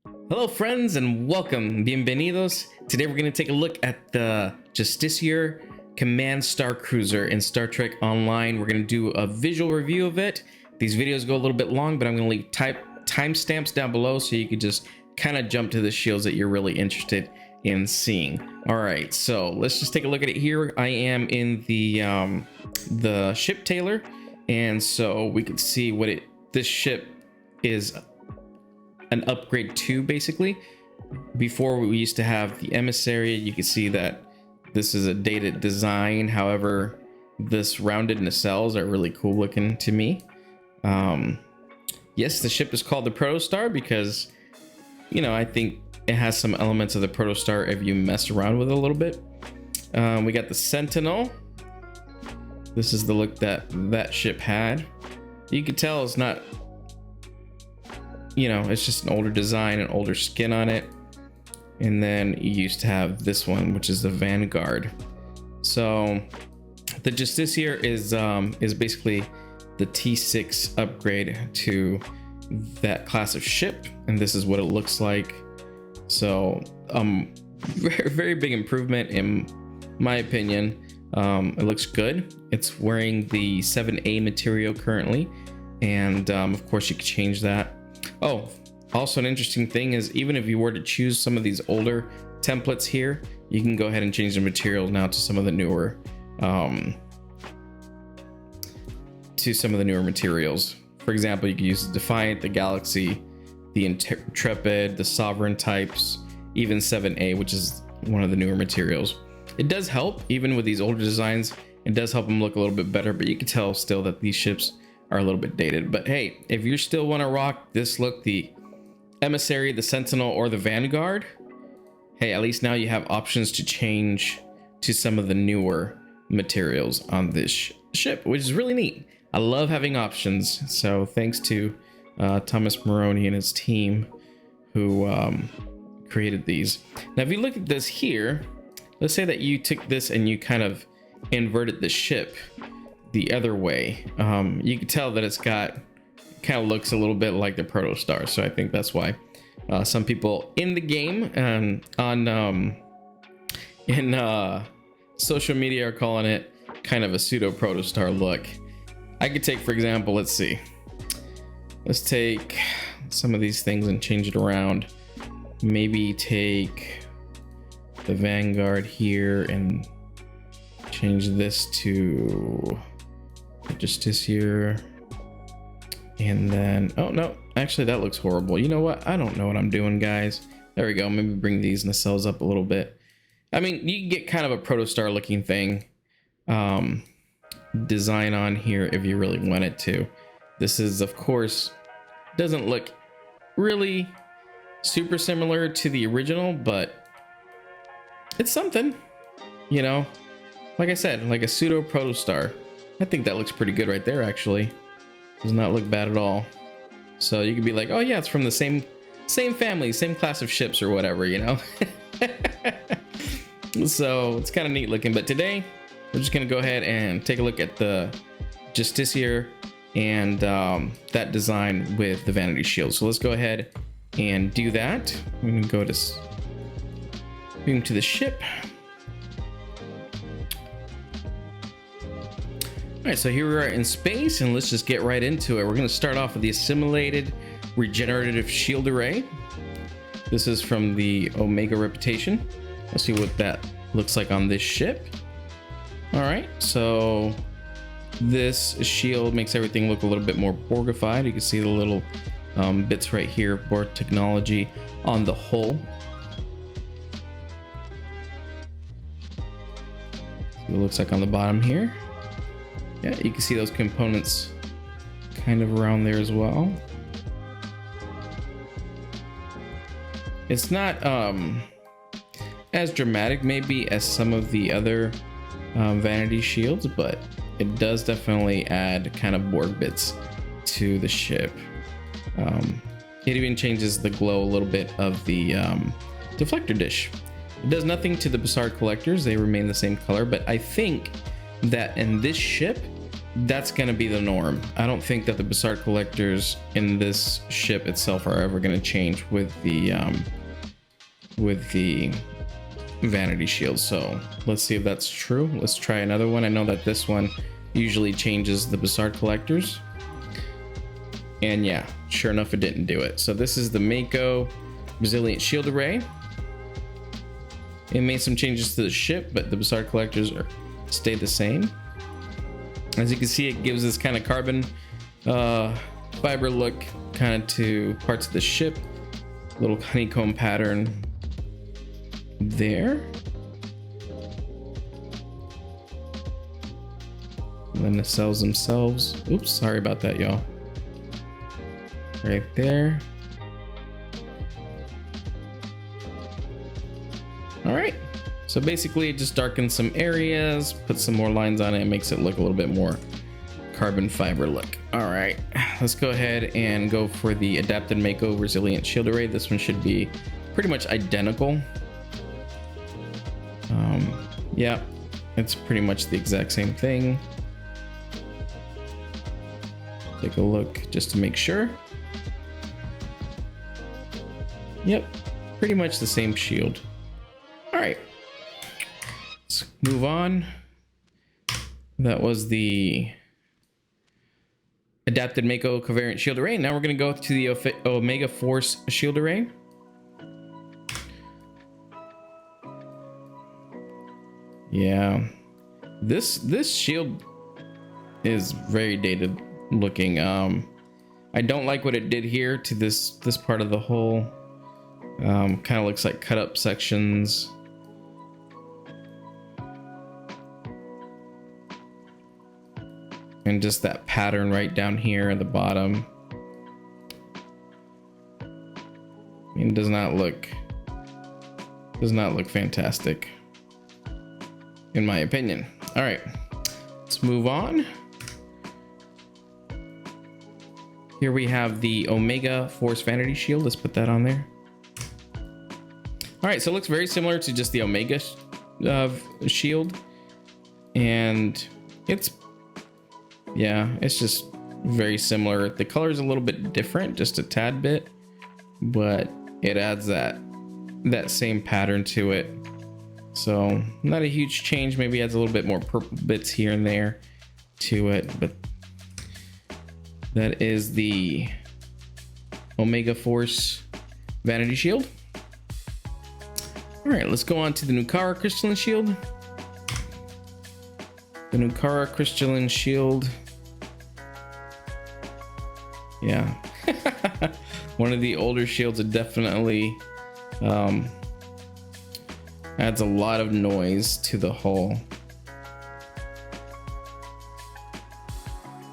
Hello friends and welcome, bienvenidos. Today we're going to take a look at the Justiciar Command Star Cruiser in Star Trek Online. We're going to do a visual review of it. These videos go a little bit long, but I'm going to leave timestamps down below so you can just kind of jump to the shields that you're really interested in seeing. All right, so let's just take a look at it here. I am in the ship Taylor, and so we can see what this ship is an upgrade to. Basically, before we used to have the emissary. You can see that this is a dated design, however this rounded nacelles are really cool looking to me. Yes, the ship is called the Protostar because, you know, I think it has some elements of the Protostar if you mess around with it a little bit. We got the Sentinel. This is the look that ship had. You can tell it's not, you know, it's just an older design, an older skin on it. And then you used to have this one, which is the Vanguard. So the Justiciar is basically the T6 upgrade to that class of ship, and this is what it looks like. So very, very big improvement in my opinion. It looks good. It's wearing the 7A material currently, and of course you can change that. Oh, also an interesting thing is, even if you were to choose some of these older templates here, you can go ahead and change the material now to some of the newer materials. For example, you can use the Defiant, the Galaxy, the Intrepid, the Sovereign types, even 7A, which is one of the newer materials. It does help, even with these older designs, it does help them look a little bit better, but you can tell still that these ships are a little bit dated. But hey, if you still want to rock this look, the Emissary, the Sentinel, or the Vanguard, hey, at least now you have options to change to some of the newer materials on this ship, which is really neat. I love having options. So thanks to Thomas Maroney and his team who created these. Now, if you look at this here, let's say that you took this and you kind of inverted the ship the other way. You can tell that it's got, kind of looks a little bit like the Protostar. So I think that's why some people in the game and in social media are calling it kind of a pseudo Protostar look. I could take, for example, let's take some of these things and change it around. Maybe take the Vanguard here and change this to Justiciar. And then, oh no, actually that looks horrible. You know what? I don't know what I'm doing, guys. There we go. Maybe bring these nacelles up a little bit. I mean, you can get kind of a Protostar looking thing design on here if you really wanted to. This is, of course, doesn't look really super similar to the original, but it's something, you know. Like I said, like a pseudo Protostar. I think that looks pretty good right there, actually. Does not look bad at all. So you could be like, oh yeah, it's from the same family, same class of ships or whatever, you know. So it's kind of neat looking. But today we're just gonna go ahead and take a look at the Justiciar and that design with the Vanity shield. So let's go ahead and do that. I'm gonna go to boom to the ship. All right, so here we are in space, and let's just get right into it. We're going to start off with the Assimilated Regenerative Shield Array. This is from the Omega Reputation. Let's see what that looks like on this ship. All right, so this shield makes everything look a little bit more Borgified. You can see the little bits right here, Borg technology on the hull. See what it looks like on the bottom here. Yeah, you can see those components kind of around there as well. It's not as dramatic maybe as some of the other Vanity shields, but it does definitely add kind of Borg bits to the ship. It even changes the glow a little bit of the deflector dish. It does nothing to the Bassard collectors, they remain the same color, but I think that in this ship that's going to be the norm. I don't think that the Bassard collectors in this ship itself are ever going to change with the Vanity shield. So let's see if that's true. Let's try another one. I know that this one usually changes the Bassard collectors, and yeah, sure enough, it didn't do it. So this is the M.A.C.O Resilient Shield Array. It made some changes to the ship, but the Bassard collectors stayed the same. As you can see, it gives this kind of carbon fiber look kind of to parts of the ship. Little honeycomb pattern there. And then the cells themselves. Oops, sorry about that, y'all. Right there. All right. So basically it just darkens some areas, puts some more lines on it, and makes it look a little bit more carbon fiber look. All right, let's go ahead and go for the adapted M.A.C.O Resilient Shield Array. This one should be pretty much identical. Yeah, it's pretty much the exact same thing. Take a look just to make sure. Yep, pretty much the same shield. All right. Let's move on. That was the adapted M.A.C.O Covariant Shield Array. Now we're going to go to the Omega Force Shield Array. Yeah, this shield is very dated looking. I don't like what it did here to this part of the hull. Kind of looks like cut up sections. And just that pattern right down here at the bottom. It does not look fantastic, in my opinion. All right, let's move on. Here we have the Omega Force Vanity Shield. Let's put that on there. All right, so it looks very similar to just the Omega shield, and it's just very similar. The color is a little bit different, just a tad bit, but it adds that same pattern to it. So not a huge change. Maybe adds a little bit more purple bits here and there to it, but that is the Omega Force Vanity Shield. All right, let's go on to the Nukara Crystalline Shield. The Nukara Crystalline Shield. Yeah. One of the older shields. It definitely adds a lot of noise to the hull.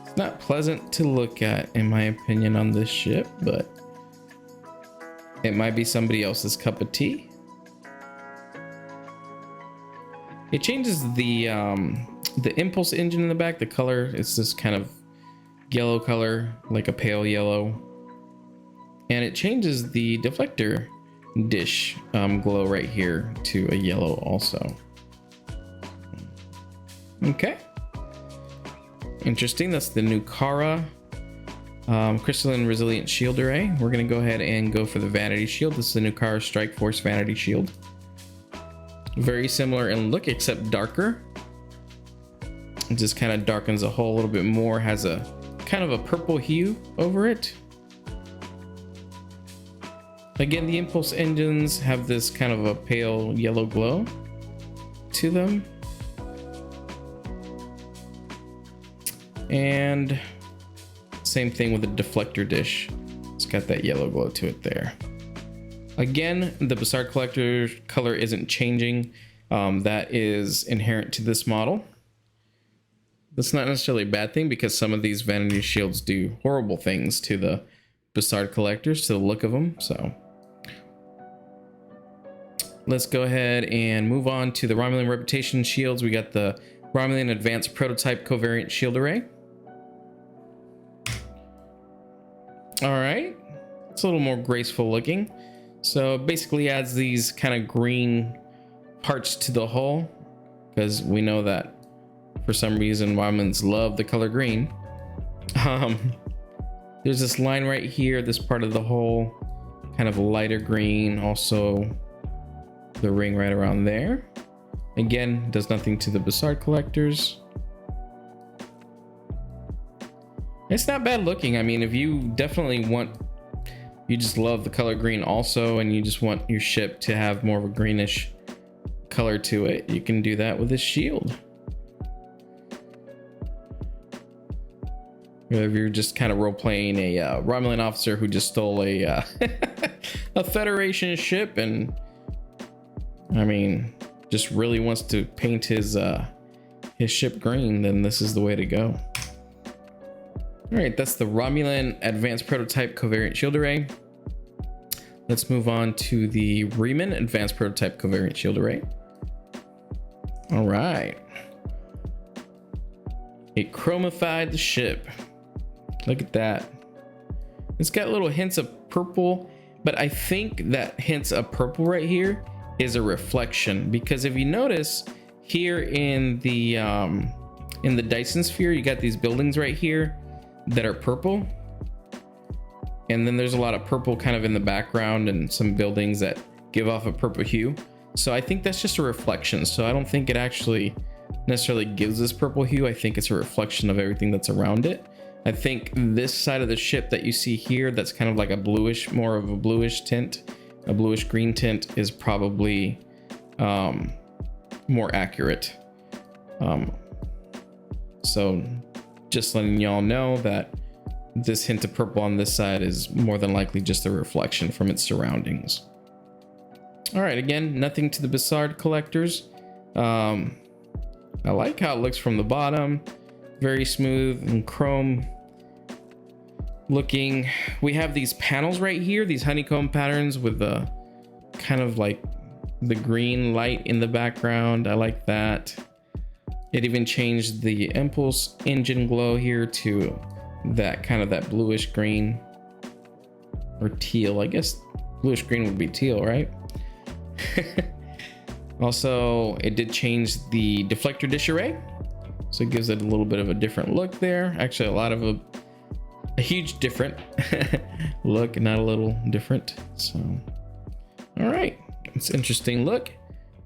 It's not pleasant to look at, in my opinion, on this ship, but it might be somebody else's cup of tea. It changes the impulse engine in the back. The color, it's this kind of yellow color, like a pale yellow, and it changes the deflector dish glow right here to a yellow also. Okay, interesting. That's the Nukara Crystalline Resilient Shield Array. We're gonna go ahead and go for the Vanity Shield. This is the Nukara Strikeforce Vanity Shield. Very similar in look, except darker. It just kind of darkens the hull a little bit more, has a kind of a purple hue over it. Again, the impulse engines have this kind of a pale yellow glow to them. And same thing with the deflector dish. It's got that yellow glow to it there. Again, the Bassard collector color isn't changing. That is inherent to this model. That's not necessarily a bad thing, because some of these Vanity shields do horrible things to the Bassard collectors, to the look of them. So let's go ahead and move on to the Romulan Reputation shields. We got the Romulan Advanced Prototype Covariant Shield Array. All right, it's a little more graceful looking. So it basically adds these kind of green parts to the hull, because we know that For some reason, Romulans love the color green. There's this line right here, this part of the hull, kind of lighter green. Also, the ring right around there. Again, does nothing to the Bassard collectors. It's not bad looking. I mean, if you definitely want, you just love the color green also, and you just want your ship to have more of a greenish color to it, you can do that with this shield. Or if you're just kind of role-playing a Romulan officer who just stole a a Federation ship, and I mean, just really wants to paint his ship green, then this is the way to go. All right, that's the Romulan Advanced Prototype Covariant Shield Array. Let's move on to the Reman Advanced Prototype Covariant Shield Array. All right. It chromified the ship. Look at that. It's got little hints of purple, but I think that hints of purple right here is a reflection, because if you notice here in the Dyson sphere, you got these buildings right here that are purple, and then there's a lot of purple kind of in the background and some buildings that give off a purple hue. So I think that's just a reflection. So I don't think it actually necessarily gives this purple hue. I think it's a reflection of everything that's around it. I think this side of the ship that you see here, that's kind of like a bluish, more of a bluish tint, a bluish green tint, is probably more accurate. So just letting y'all know that this hint of purple on this side is more than likely just a reflection from its surroundings. All right, again, nothing to the Bassard collectors. I like how it looks from the bottom. Very smooth and chrome looking. We have these panels right here, these honeycomb patterns with the kind of like the green light in the background. I like that. It even changed the impulse engine glow here to that kind of that bluish green or teal. I guess bluish green would be teal, right? Also, it did change the deflector dish array, so it gives it a little bit of a different look there. Actually, a huge different look, not a little different. So, all right, it's an interesting look.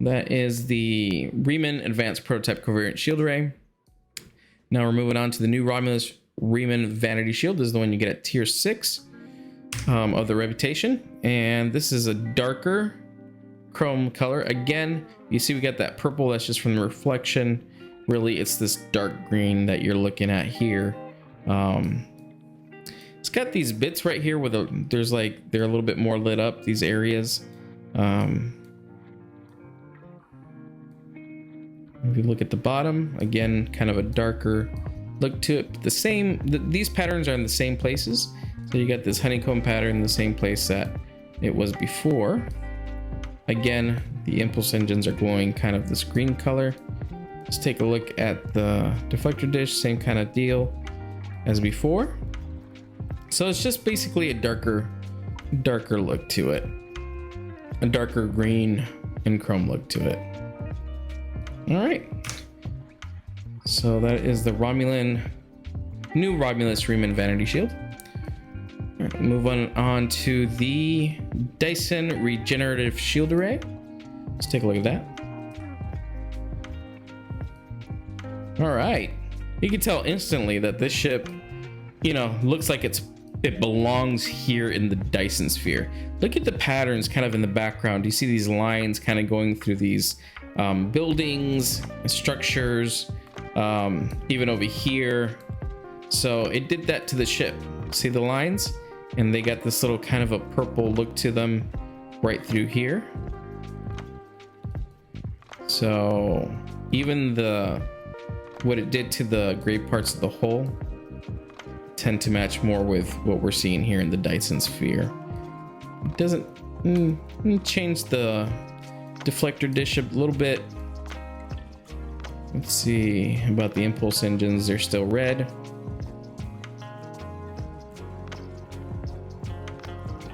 That is the Reman Advanced Prototype Covariant Shield Array. Now we're moving on to the new Romulus Reman Vanity Shield. This is the one you get at tier 6 of the Reputation. And this is a darker chrome color. Again, you see we got that purple, that's just from the reflection. Really, it's this dark green that you're looking at here. It's got these bits right here where they're a little bit more lit up, these areas. If you look at the bottom, again, kind of a darker look to it. These patterns are in the same places. So you got this honeycomb pattern in the same place that it was before. Again, the impulse engines are glowing kind of this green color. Let's take a look at the deflector dish, same kind of deal as before. So it's just basically a darker look to it. A darker green and chrome look to it. All right, so that is the new Romulus Reman Vanity Shield. All right, move on to the Dyson Regenerative Shield Array. Let's take a look at that. All right, you can tell instantly that this ship, looks like it belongs here in the Dyson sphere. Look at the patterns kind of in the background. You see these lines kind of going through these buildings, structures, even over here. So it did that to the ship. See the lines? And they got this little kind of a purple look to them right through here. So even what it did to the gray parts of the hull tend to match more with what we're seeing here in the Dyson sphere. It doesn't change the deflector dish a little bit. Let's see about the impulse engines. They're still red.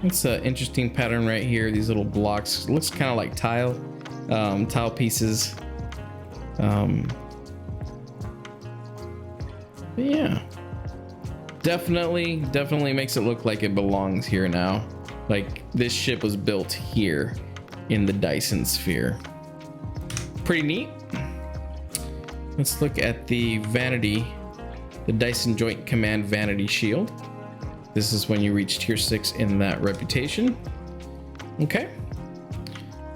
It's an interesting pattern right here. These little blocks. It looks kind of like tile pieces. But yeah, definitely makes it look like it belongs here now. Like this ship was built here in the Dyson sphere. Pretty neat. Let's look at the Vanity, the Dyson Joint Command Vanity Shield. This is when you reach tier 6 in that reputation. Okay.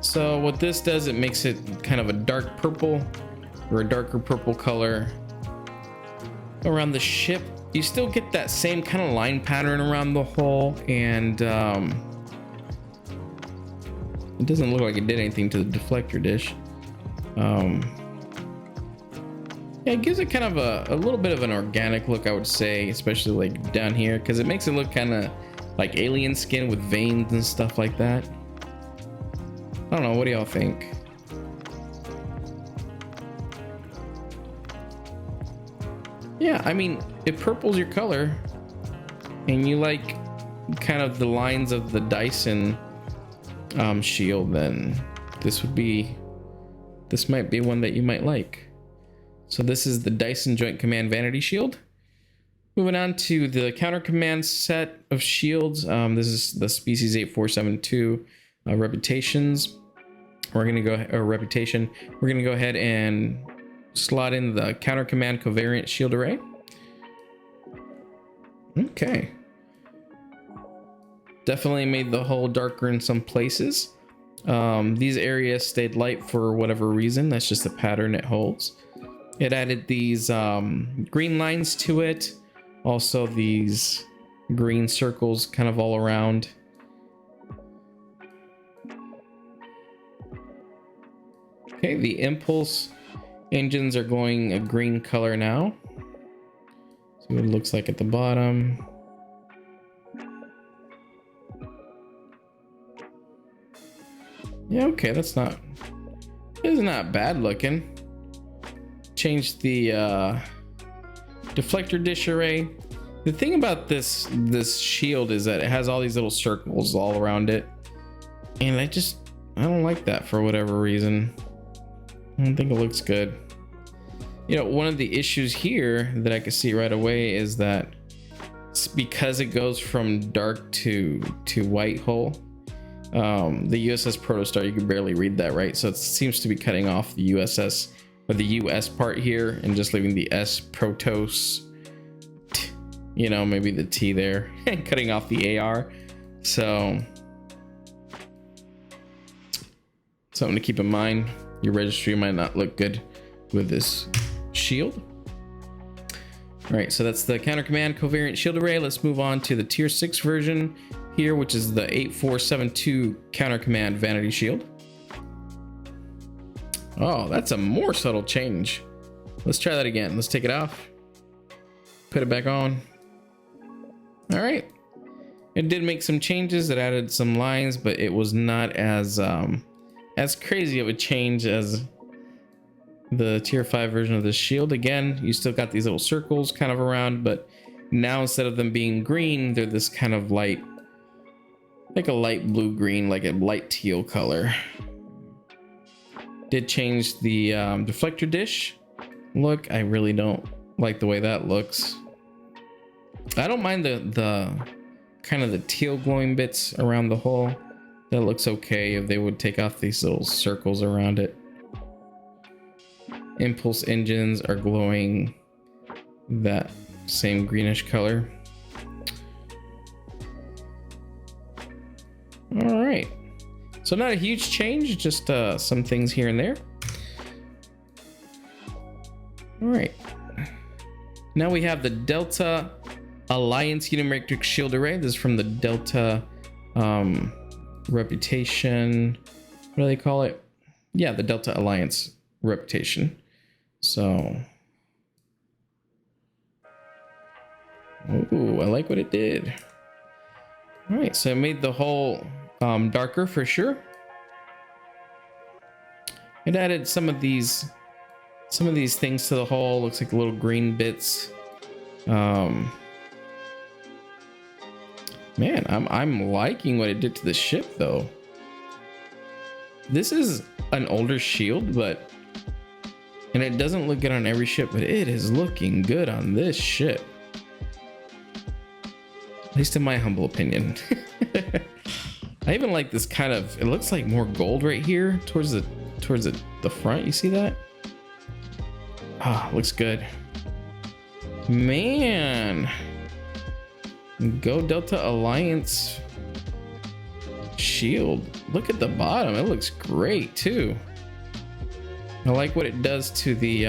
So what this does, it makes it kind of a dark purple or a darker purple color around the ship. You still get that same kind of line pattern around the hull, and it doesn't look like it did anything to the deflector dish. Yeah, it gives it kind of a little bit of an organic look, I would say, especially like down here, because it makes it look kind of like alien skin with veins and stuff like that. I don't know, what do y'all think? Yeah, I mean, if purple's your color and you like kind of the lines of the Dyson shield, then this might be one that you might like. So this is the Dyson Joint Command Vanity Shield. Moving on to the counter command set of shields. This is the Species 8472 reputations. We're gonna go reputation. We're gonna go ahead and slot in the counter command covariant shield array. Okay. Definitely made the hull darker in some places. These areas stayed light for whatever reason. That's just the pattern it holds. It added these green lines to it. Also these green circles kind of all around. Okay, the impulse engines are glowing a green color now. See what it looks like at the bottom. Yeah, okay, it's not bad looking. Changed the deflector dish array. The thing about this shield is that it has all these little circles all around it, and I don't like that for whatever reason. I don't think it looks good. You know, one of the issues here that I can see right away is that it's because it goes from dark to white hull. The U.S.S protostar, you can barely read that, right? So it seems to be cutting off the U.S.S or the U.S part here and just leaving the S protos, you know, maybe the T there, and cutting off the AR. So something to keep in mind. Your registry might not look good with this shield. All right, so that's the counter command covariant shield array. Let's move on to the tier 6 version here, which is the 8472 counter command vanity shield. Oh, that's a more subtle change. Let's try that again. Let's take it off, put it back on. All right, it did make some changes. It added some lines, but it was not as crazy of a change as the tier 5 version of the shield. Again, you still got these little circles kind of around, but now instead of them being green, they're this kind of light, like a light blue green, like a light teal color. Did change the deflector dish look. I really don't like the way that looks. I don't mind the kind of the teal glowing bits around the hull. That looks okay if they would take off these little circles around it. Impulse engines are glowing that same greenish color. All right, so not a huge change, just some things here and there. All right, now we have the Delta Alliance Unimatrix shield array. This is from the Delta reputation. What do they call it? Yeah, the Delta Alliance reputation. So, ooh, I like what it did. All right, so it made the hull darker for sure. It added some of these things to the hull. Looks like little green bits. Man, I'm liking what it did to the ship though. This is an older shield, but And it doesn't look good on every ship, but it is looking good on this ship. At least in my humble opinion. I even like this kind of, it looks like more gold right here towards the front. You see that? Ah, looks good. Man. Go Delta Alliance shield. Look at the bottom. It looks great too. I like what it does to the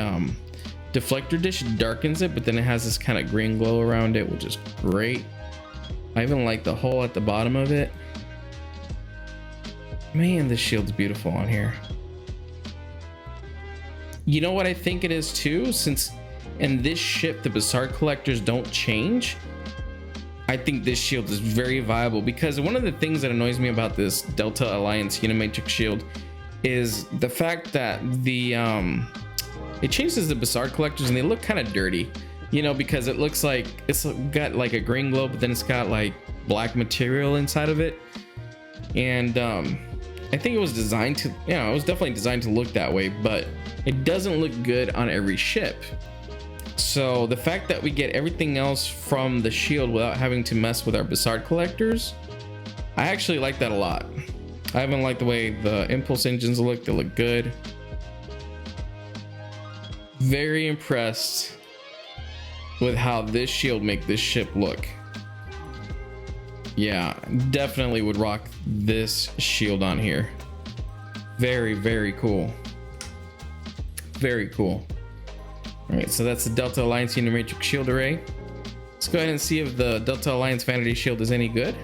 deflector dish. It darkens it, but then it has this kind of green glow around it, which is great. I even like the hole at the bottom of it. Man, this shield's beautiful on here. You know what I think it is too? Since in this ship the Bajoran collectors don't change, I think this shield is very viable, because one of the things that annoys me about this Delta Alliance Unimatrix shield is the fact that the it changes the Bajoran collectors and they look kind of dirty, you know, because it looks like it's got like a green glow, but then it's got like black material inside of it. And I think it was designed to, you know, it was definitely designed to look that way, but it doesn't look good on every ship. So the fact that we get everything else from the shield without having to mess with our Bajoran collectors, I actually like that a lot. I even like the way the impulse engines look. They look good. Very impressed with how this shield make this ship look. Yeah, definitely would rock this shield on here. Very, very cool. Very cool. All right, so that's the Delta Alliance Unimatrix shield array. Let's go ahead and see if the Delta Alliance Vanity shield is any good.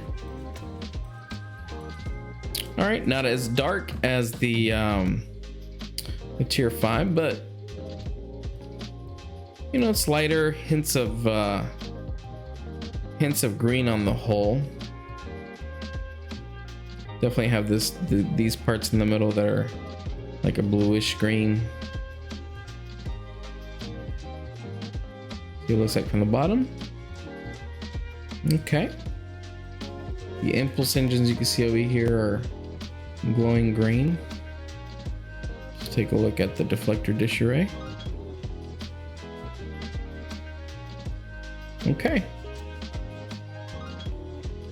All right, not as dark as the tier 5, but you know, it's lighter. Hints of green on the hull. Definitely have these parts in the middle that are like a bluish green. See what it looks like from the bottom. Okay. The impulse engines you can see over here are glowing green. Let's take a look at the deflector dish array. Okay.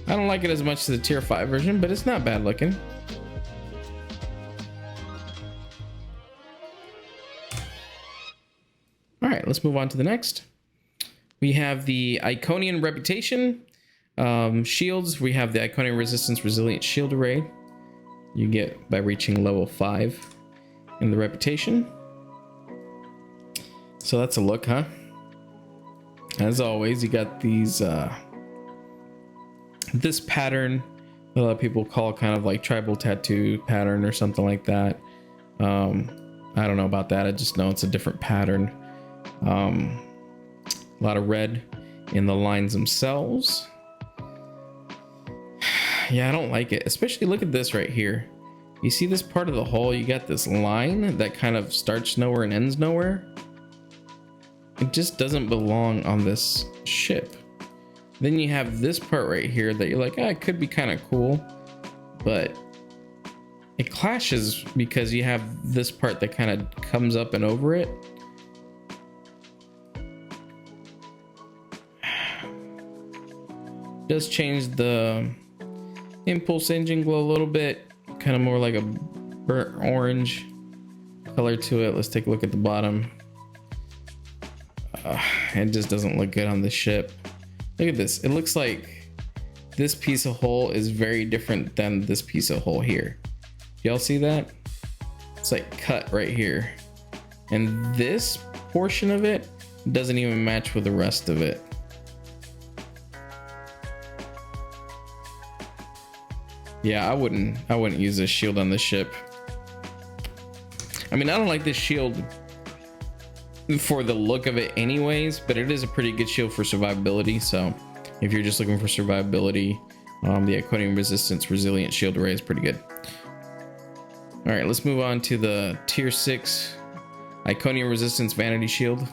I don't like it as much as the tier 5 version, but it's not bad looking. All right, let's move on to the next. We have the Iconian reputation shields. We have the Iconian resistance resilient shield array you get by reaching level 5 in the reputation. So that's a look, huh? As always, you got these this pattern that a lot of people call kind of like tribal tattoo pattern or something like that. I don't know about that. I just know it's a different pattern. A lot of red in the lines themselves. Yeah, I don't like it. Especially look at this right here. You see this part of the hull? You got this line that kind of starts nowhere and ends nowhere. It just doesn't belong on this ship. Then you have this part right here that you're like, it could be kind of cool, but it clashes because you have this part that kind of comes up and over it. Does change the impulse engine glow a little bit, kind of more like a burnt orange color to it. Let's take a look at the bottom. It just doesn't look good on the ship. Look at this. It looks like this piece of hull is very different than this piece of hull here. Y'all see that? It's like cut right here. And this portion of it doesn't even match with the rest of it. Yeah, I wouldn't use this shield on this ship. I mean, I don't like this shield for the look of it anyways, but it is a pretty good shield for survivability. So if you're just looking for survivability, the Iconian resistance resilient shield array is pretty good. All right, let's move on to the tier 6 Iconian resistance vanity shield.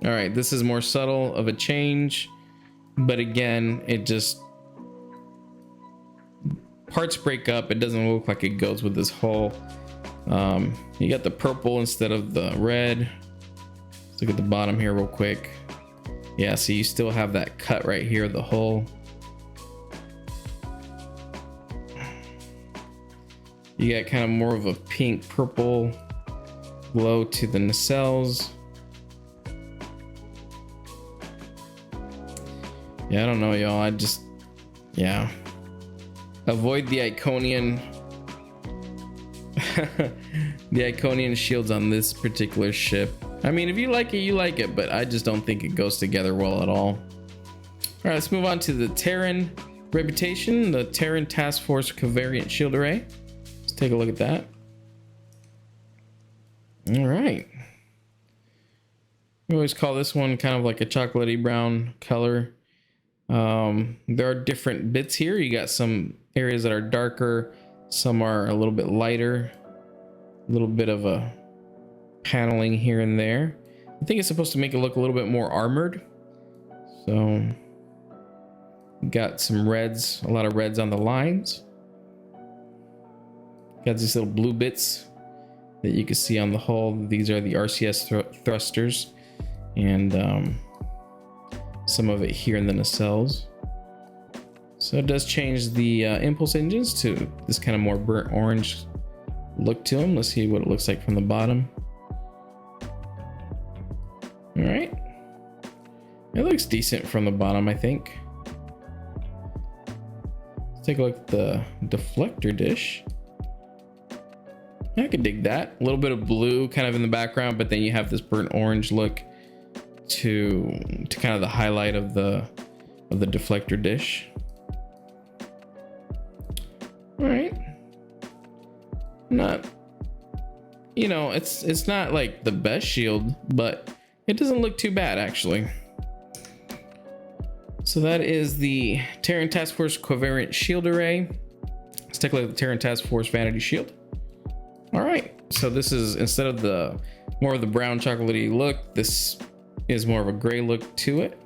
All right, this is more subtle of a change, but again, it just parts break up. It doesn't look like it goes with this hull. You got the purple instead of the red. Let's look at the bottom here real quick. Yeah, so you still have that cut right here, the hull. You got kind of more of a pink purple glow to the nacelles. Yeah, I don't know, y'all. Yeah. Avoid the Iconian. The Iconian shields on this particular ship. I mean, if you like it, you like it, but I just don't think it goes together well at all. All right, let's move on to the Terran reputation, the Terran Task Force Covariant Shield Array. Let's take a look at that. All right. We always call this one kind of like a chocolatey brown color. There are different bits here. You got some areas that are darker, some are a little bit lighter, a little bit of a paneling here and there. I think it's supposed to make it look a little bit more armored. So got some reds, a lot of reds on the lines. Got these little blue bits that you can see on the hull. These are the RCS thrusters, and some of it here in the nacelles. So it does change the impulse engines to this kind of more burnt orange look to them. Let's see what it looks like from the bottom. All right, it looks decent from the bottom, I think. Let's take a look at the deflector dish. I could dig that. A little bit of blue kind of in the background, but then you have this burnt orange look to kind of the highlight of the deflector dish. All right. Not, you know, it's not like the best shield, but it doesn't look too bad actually. So that is the Terran Task Force Covariant Shield Array. Let's take a look at the Terran Task Force Vanity Shield. All right, so this is, instead of the more of the brown chocolatey look, this is more of a gray look to it.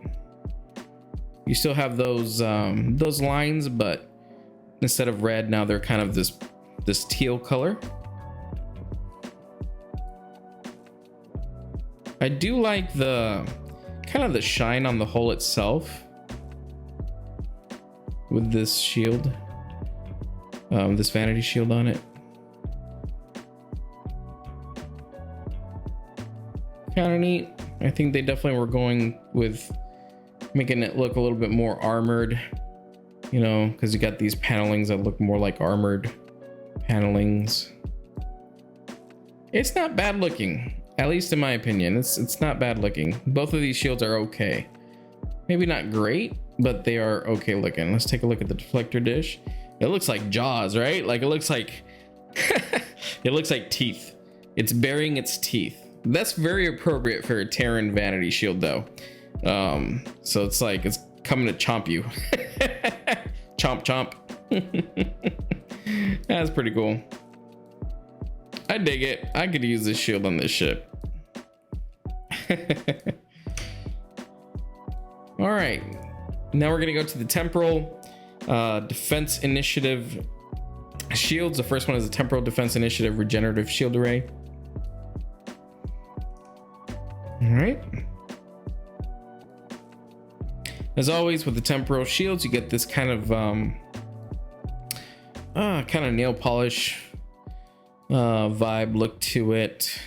You still have those lines, but instead of red, now they're kind of this teal color. I do like the kind of the shine on the hull itself with this shield, this vanity shield on it. Kind of neat. I think they definitely were going with making it look a little bit more armored, you know, because you got these panelings that look more like armored panelings. It's not bad looking, at least in my opinion. It's not bad looking. Both of these shields are okay. Maybe not great, but they are okay looking. Let's take a look at the deflector dish. It looks like jaws, right? Like it looks like it looks like teeth. It's burying its teeth. That's very appropriate for a Terran vanity shield though. So it's like it's coming to chomp you. Chomp chomp. That's pretty cool. I dig it. I could use this shield on this ship. All right, now we're gonna go to the Temporal Defense Initiative shields. The first one is the Temporal Defense Initiative Regenerative Shield Array. All right. As always with the temporal shields, you get this kind of nail polish vibe look to it.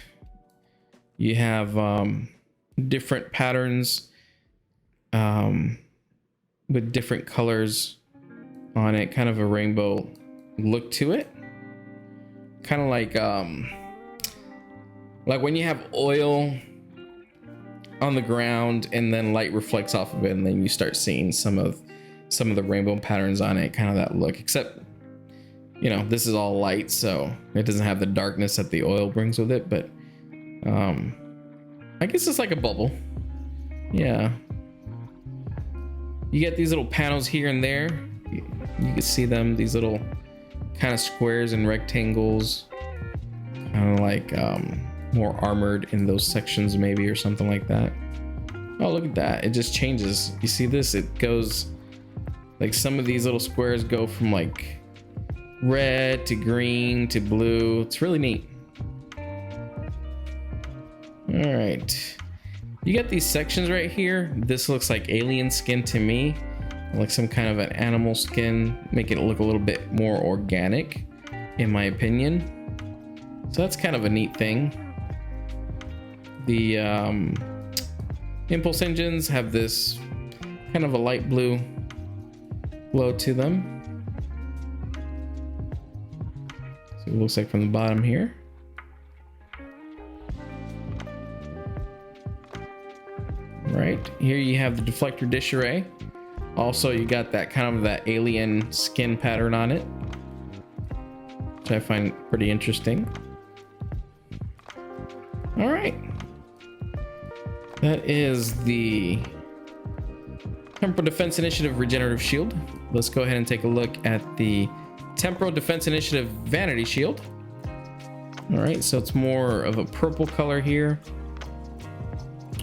You have different patterns with different colors on it, kind of a rainbow look to it. Kind of like when you have oil on the ground and then light reflects off of it, and then you start seeing some of the rainbow patterns on it, kind of that look, except, you know, this is all light, so it doesn't have the darkness that the oil brings with it, but I guess it's like a bubble. Yeah, you get these little panels here and there. You can see them, these little kind of squares and rectangles, kind of like more armored in those sections maybe, or something like that. Oh, look at that, it just changes. You see this? It goes like, some of these little squares go from like red to green to blue. It's really neat. All right. You got these sections right here. This looks like alien skin to me, like some kind of an animal skin, make it look a little bit more organic, in my opinion. So that's kind of a neat thing. The impulse engines have this kind of a light blue glow to them. So it looks like from the bottom here. Right here you have the deflector dish array. Also you got that kind of that alien skin pattern on it, which I find pretty interesting. All right, that is the Temporal Defense Initiative Regenerative Shield. Let's go ahead and take a look at the Temporal Defense Initiative Vanity Shield. All right, so it's more of a purple color here.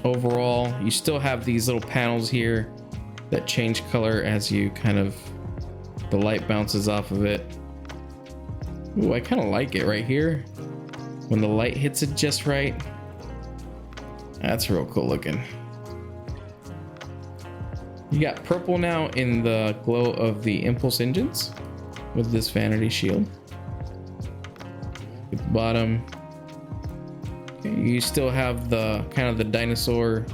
Overall, you still have these little panels here that change color as you kind of, the light bounces off of it. Ooh, I kind of like it right here. When the light hits it just right. That's real cool looking. You got purple now in the glow of the impulse engines with this vanity shield. At the bottom, you still have the kind of the dinosaur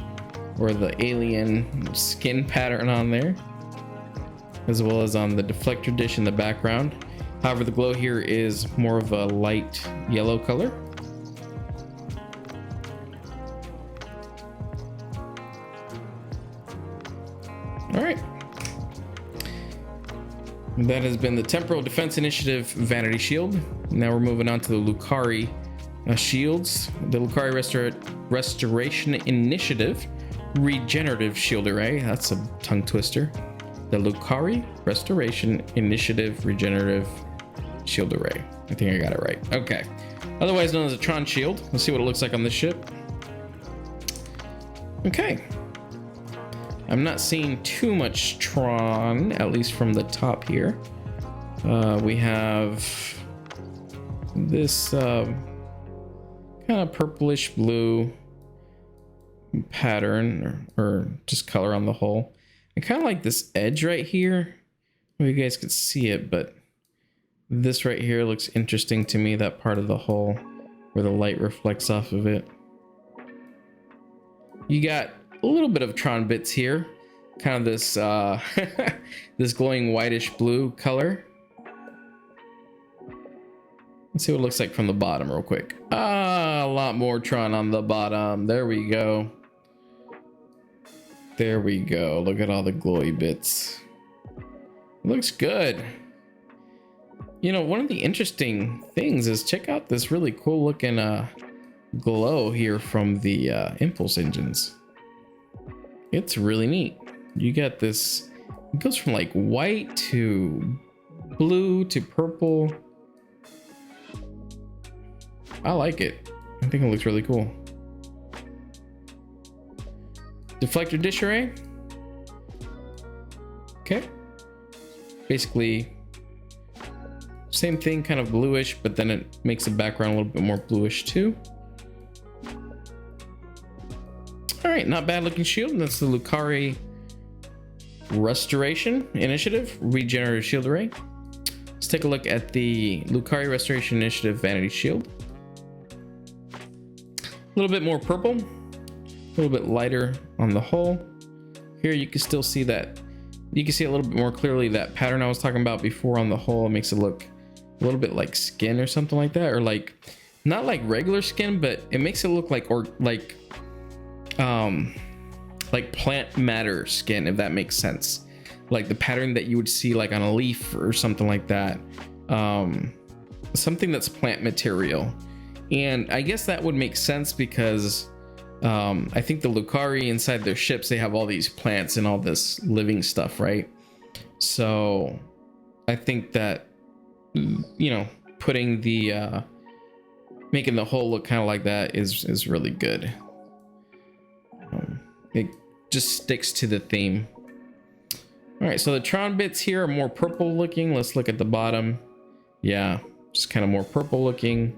or the alien skin pattern on there, as well as on the deflector dish in the background. However, the glow here is more of a light yellow color. All right. That has been the Temporal Defense Initiative Vanity Shield. Now we're moving on to the Lukari shields. The Lukari Restoration Initiative Regenerative Shield Array. That's a tongue twister. The Lukari Restoration Initiative Regenerative Shield Array. I think I got it right. Okay. Otherwise known as a Tron Shield. Let's see what it looks like on this ship. Okay. I'm not seeing too much Tron, at least from the top here. We have this kind of purplish blue pattern or just color on the hull. I kind of like this edge right here. Well, you guys could see it, but this right here looks interesting to me, that part of the hull where the light reflects off of it. You got a little bit of Tron bits here, kind of this this glowing whitish blue color. Let's see what it looks like from the bottom real quick. A lot more Tron on the bottom. There we go. There we go. Look at all the glowy bits. Looks good. You know, one of the interesting things is check out this really cool looking glow here from the impulse engines. It's really neat. You got this, it goes from like white to blue to purple. I like it. I think it looks really cool. Deflector dish array. Okay. Basically, same thing, kind of bluish, but then it makes the background a little bit more bluish too. All right, not bad looking shield. That's the Lukari Restoration Initiative Regenerative Shield Array. Let's take a look at the Lukari Restoration Initiative Vanity Shield. A little bit more purple, a little bit lighter on the hull. Here you can still see that, you can see a little bit more clearly that pattern I was talking about before on the hull. It makes it look a little bit like skin or something like that, or like, not like regular skin, but it makes it look like, or like plant matter skin, if that makes sense. Like the pattern that you would see like on a leaf or something like that. Something that's plant material. And I guess that would make sense because I think the Lukari inside their ships, they have all these plants and all this living stuff, right? So I think that, you know, putting the making the hull look kind of like that is really good. It just sticks to the theme. All right, so the Tron bits here are more purple looking. Let's look at the bottom. Yeah, just kind of more purple looking.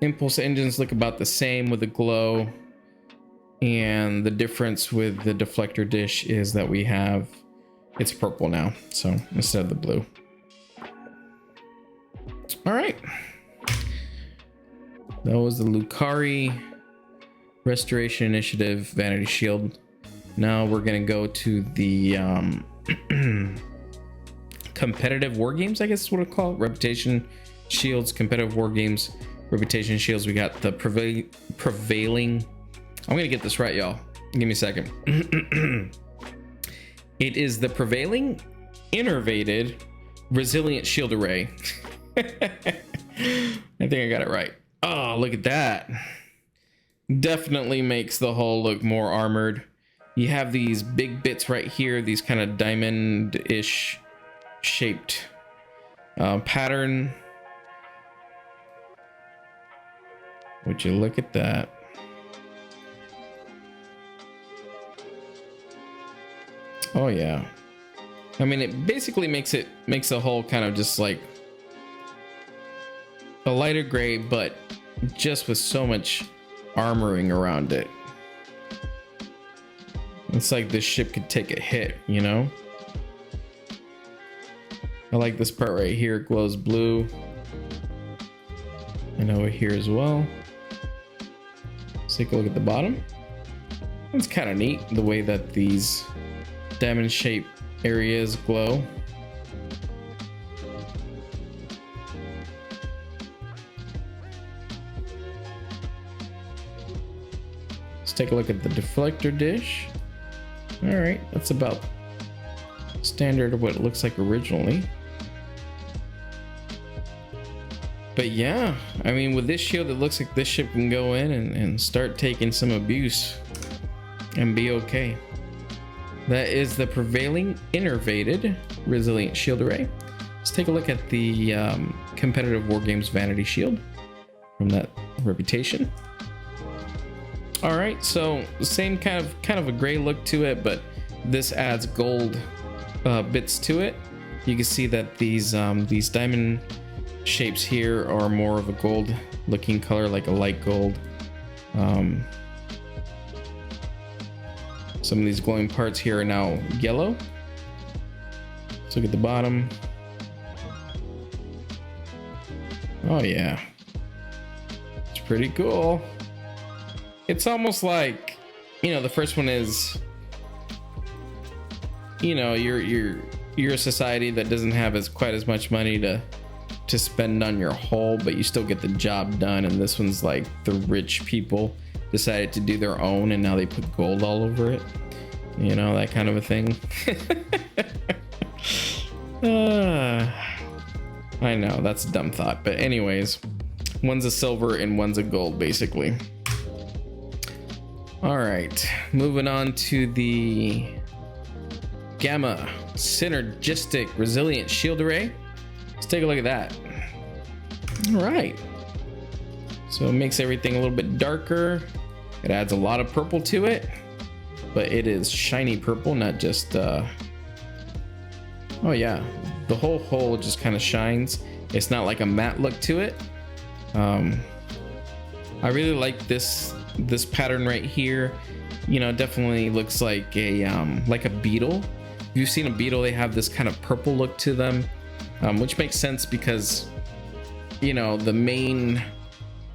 Impulse engines look about the same with the glow. And the difference with the deflector dish is that it's purple now. So instead of the blue. All right. That was the Lukari Restoration Initiative Vanity Shield. Now we're going to go to the competitive war games, I guess is what it's called. Reputation shields, competitive war games, reputation shields. We got the prevailing. I'm going to get this right, y'all. Give me a second. It is the prevailing innervated resilient shield array. I think I got it right. Oh, look at that. Definitely makes the hull look more armored. You have these big bits right here, these kind of diamond-ish shaped pattern. Would you look at that? Oh yeah. I mean, it basically makes the hull kind of just like a lighter gray, but just with so much armoring around it. It's like this ship could take a hit, you know? I like this part right here. It glows blue. And over here as well. Let's take a look at the bottom. It's kind of neat the way that these diamond shaped areas glow. Let's take a look at the deflector dish. All right, that's about standard of what it looks like originally. But yeah, I mean, with this shield, it looks like this ship can go in and start taking some abuse and be okay. That is the prevailing innervated resilient shield array. Let's take a look at the competitive war games vanity shield from that reputation. All right, so same kind of a gray look to it, but this adds gold bits to it. You can see that these diamond shapes here are more of a gold looking color, like a light gold. Some of these glowing parts here are now yellow. Let's look at the bottom. Oh yeah, it's pretty cool. It's almost like, you know, the first one is, you know, you're a society that doesn't have quite as much money to spend on your hull, but you still get the job done. And this one's like the rich people decided to do their own, and now they put gold all over it, you know, that kind of a thing. I know that's a dumb thought, but anyways, one's a silver and one's a gold basically. All right, moving on to the Gamma Synergistic Resilient Shield Array. Let's take a look at that. All right, so it makes everything a little bit darker. It adds a lot of purple to it, but it is shiny purple, not just oh yeah, the whole hull just kind of shines. It's not like a matte look to it. I really like this pattern right here. You know, definitely looks like a beetle. If you've seen a beetle, they have this kind of purple look to them, which makes sense because, you know, the main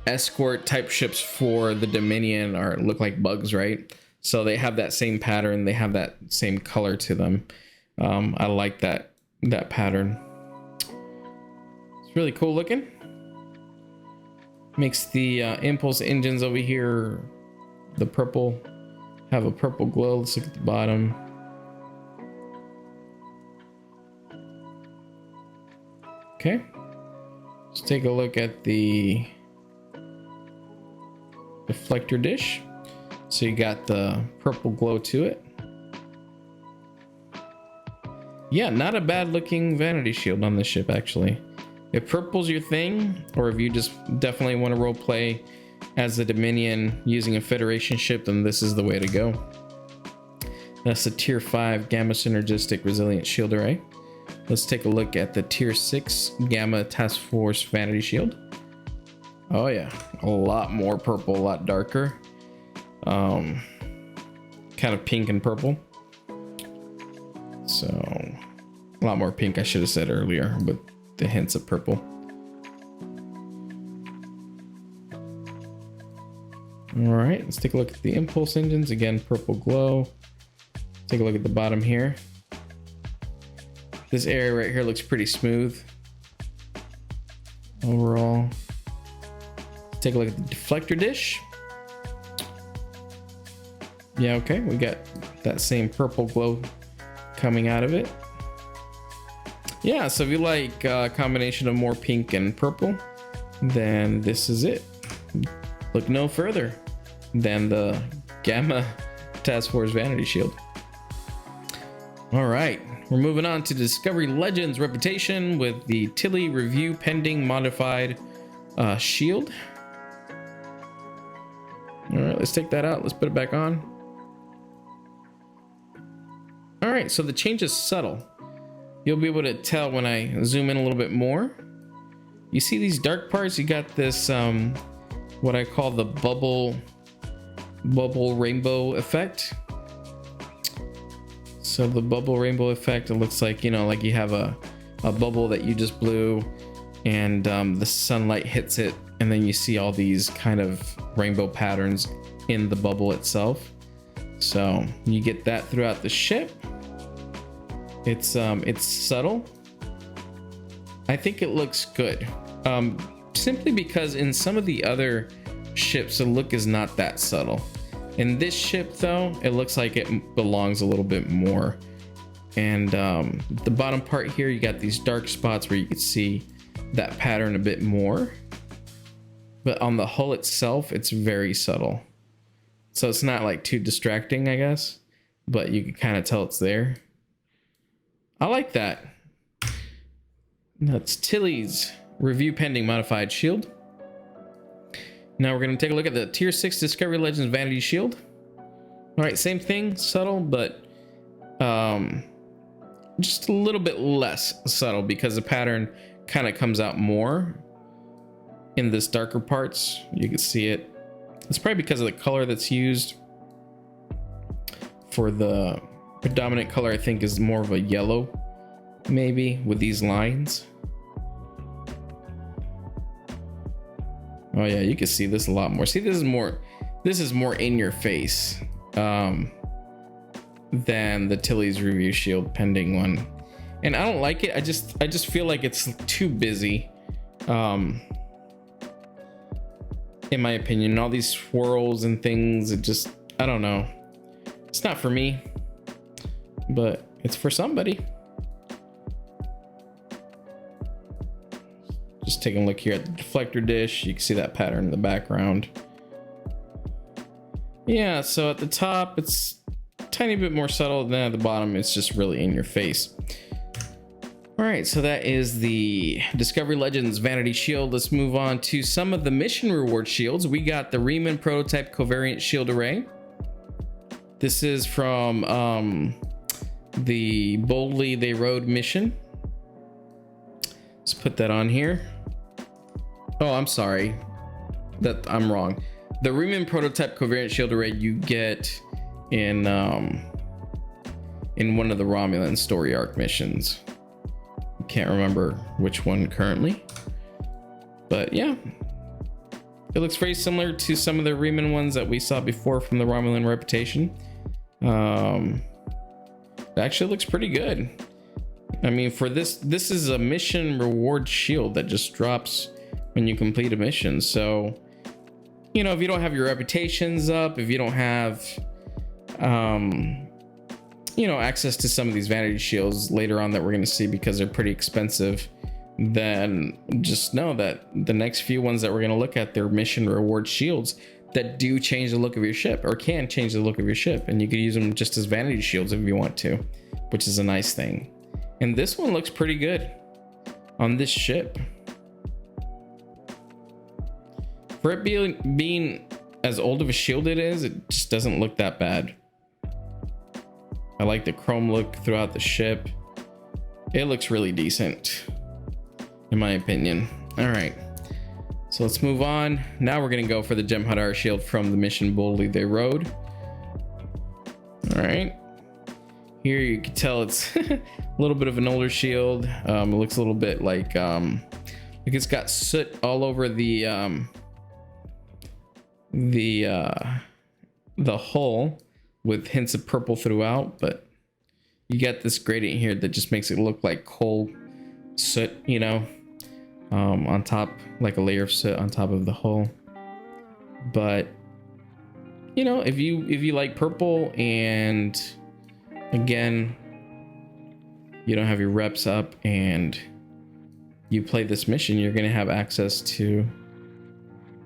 escort type ships for the Dominion look like bugs, right? So they have that same pattern, they have that same color to them. I like that pattern. It's really cool looking. Makes the impulse engines over here, the purple, have a purple glow. Let's look at the bottom. Okay, let's take a look at the deflector dish. So you got the purple glow to it. Yeah, not a bad looking vanity shield on this ship actually. If purple's your thing, or if you just definitely want to role play as the Dominion using a Federation ship, then this is the way to go. That's the Tier 5 Gamma Synergistic Resilient Shield Array. Let's take a look at the Tier 6 Gamma Task Force Vanity Shield. Oh yeah, a lot more purple, a lot darker. Kind of pink and purple. So a lot more pink, I should have said earlier, with the hints of purple. All right, let's take a look at the impulse engines. Again, purple glow. Take a look at the bottom here. This area right here looks pretty smooth overall. Take a look at the deflector dish. Yeah, okay, we got that same purple glow coming out of it. Yeah, so if you like a combination of more pink and purple, then this is it. Look no further than the Gamma Task Force Vanity Shield. All right, we're moving on to Discovery Legends Reputation with the Tilly Review Pending Modified Shield. All right, let's take that out. Let's put it back on. All right, so the change is subtle. You'll be able to tell when I zoom in a little bit more. You see these dark parts? You got this, what I call the bubble rainbow effect. So the bubble rainbow effect, it looks like, you know, like you have a bubble that you just blew, and the sunlight hits it, and then you see all these kind of rainbow patterns in the bubble itself. So you get that throughout the ship. It's subtle. I think it looks good, simply because in some of the other ships the look is not that subtle. In this ship though, it looks like it belongs a little bit more. And the bottom part here, you got these dark spots where you can see that pattern a bit more, but on the hull itself it's very subtle, so it's not like too distracting, I guess, but you can kind of tell it's there. I like that. That's Tilly's Review Pending Modified Shield. Now we're going to take a look at the Tier 6 Discovery Legends Vanity Shield. All right, same thing, subtle, but just a little bit less subtle because the pattern kind of comes out more in this darker parts. You can see it. It's probably because of the color that's used. For the predominant color, I think, is more of a yellow, maybe, with these lines. Oh yeah, you can see this a lot more. See, this is more in your face than the Tilly's Review Shield Pending one. And I don't like it. I just feel like it's too busy, in my opinion. And all these swirls and things, it just, I don't know. It's not for me, but it's for somebody. Just taking a look here at the deflector dish. You can see that pattern in the background. Yeah, so at the top, it's a tiny bit more subtle, than at the bottom, it's just really in your face. All right, so that is the Discovery Legends Vanity Shield. Let's move on to some of the mission reward shields. We got the Reman Prototype Covariant Shield Array. This is from the Boldly They Rode mission. Let's put that on here. Oh, I'm sorry. I'm wrong. The Reman Prototype Covariant Shield Array you get in one of the Romulan story arc missions. Can't remember which one currently, but yeah, it looks very similar to some of the Reman ones that we saw before from the Romulan Reputation. It actually looks pretty good. I mean, for this is a mission reward shield that just drops when you complete a mission. So, you know, if you don't have your reputations up, if you don't have you know, access to some of these vanity shields later on that we're going to see because they're pretty expensive, then just know that the next few ones that we're going to look at, they're mission reward shields that do change the look of your ship, or can change the look of your ship, and you could use them just as vanity shields if you want to, which is a nice thing. And this one looks pretty good on this ship. For it being as old of a shield it is, it just doesn't look that bad. I like the chrome look throughout the ship. It looks really decent, in my opinion. All right, So let's move on. Now we're gonna go for the Jem'Hadar shield from the mission Boldly They Rode. All right. Here you can tell it's a little bit of an older shield. It looks a little bit like it's got soot all over the hull with hints of purple throughout, but you got this gradient here that just makes it look like coal soot, you know, on top, like a layer of soot on top of the hull. But you know, if you like purple, and again, you don't have your reps up and you play this mission, you're gonna have access to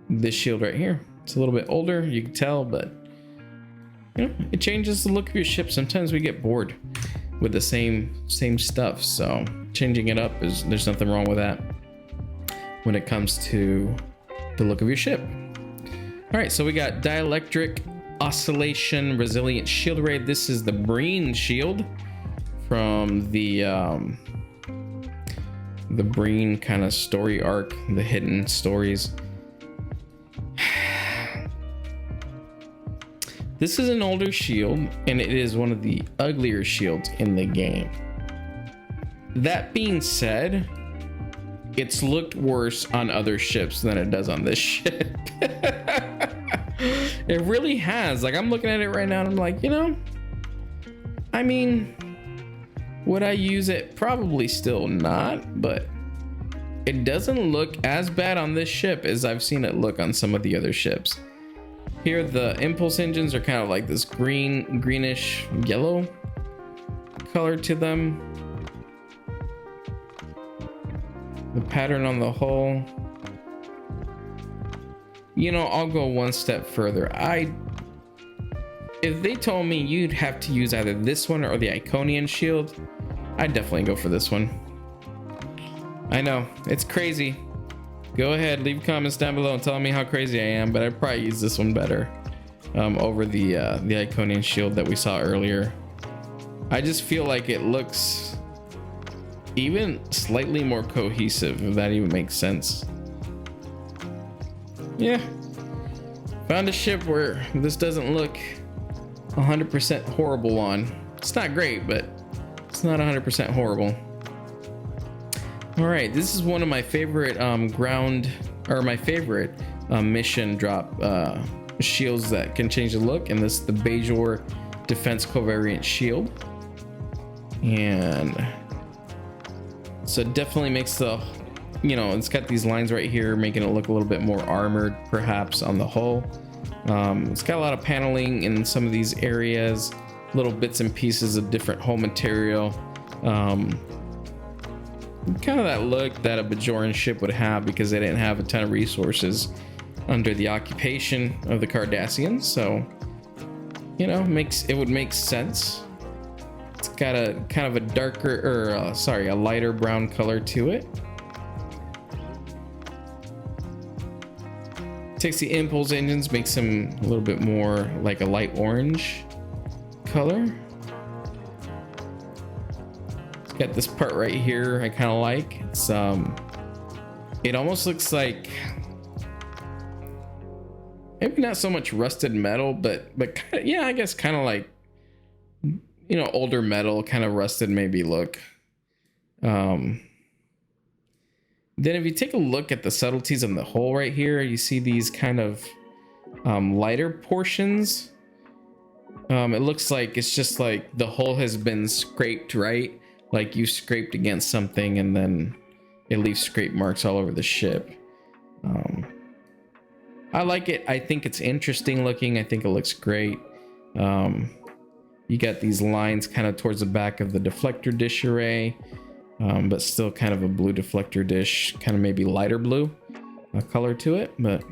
this shield right here. It's a little bit older, you can tell, but you know, it changes the look of your ship. Sometimes we get bored with the same stuff, so changing it up there's nothing wrong with that when it comes to the look of your ship. All right, so we got Dielectric, Oscillation, Resilient Shield Array. This is the Breen shield from the Breen kind of story arc, the hidden stories. This is an older shield, and it is one of the uglier shields in the game. That being said, it's looked worse on other ships than it does on this ship. It really has. Like, I'm looking at it right now and I'm like, you know, I mean, would I use it? Probably still not, but it doesn't look as bad on this ship as I've seen it look on some of the other ships. Here, the impulse engines are kind of like this greenish yellow color to them. The pattern on the hull, you know, I'll go one step further. If they told me you'd have to use either this one or the Iconian shield, I'd definitely go for this one. I know, it's crazy. Go ahead, leave comments down below and tell me how crazy I am, but I'd probably use this one better over the Iconian shield that we saw earlier. I just feel like it looks even slightly more cohesive, if that even makes sense. Yeah, found a ship where this doesn't look 100% horrible on. It's not great, but it's not 100% horrible. All right, this is one of my favorite mission drop shields that can change the look, and this is the Bajoran Defense Covariant shield. And so it definitely makes the, you know, it's got these lines right here making it look a little bit more armored perhaps on the hull. It's got a lot of paneling in some of these areas, little bits and pieces of different hull material, kind of that look that a Bajoran ship would have because they didn't have a ton of resources under the occupation of the Cardassians. So, you know, it would make sense. It's got a kind of a darker, or a lighter brown color to it. Takes the impulse engines, makes them a little bit more like a light orange color. It's got this part right here I kind of like. It's it almost looks like, maybe not so much rusted metal, but kind of, yeah, I guess kind of like, you know, older metal, kind of rusted maybe look. Then if you take a look at the subtleties on the hull right here, you see these kind of lighter portions. It looks like it's just like the hull has been scraped, right? Like you scraped against something and then it leaves scrape marks all over the ship. I like it. I think it's interesting looking. I think it looks great. You got these lines kind of towards the back of the deflector dish array. But still kind of a blue deflector dish, kind of maybe lighter blue color to it. But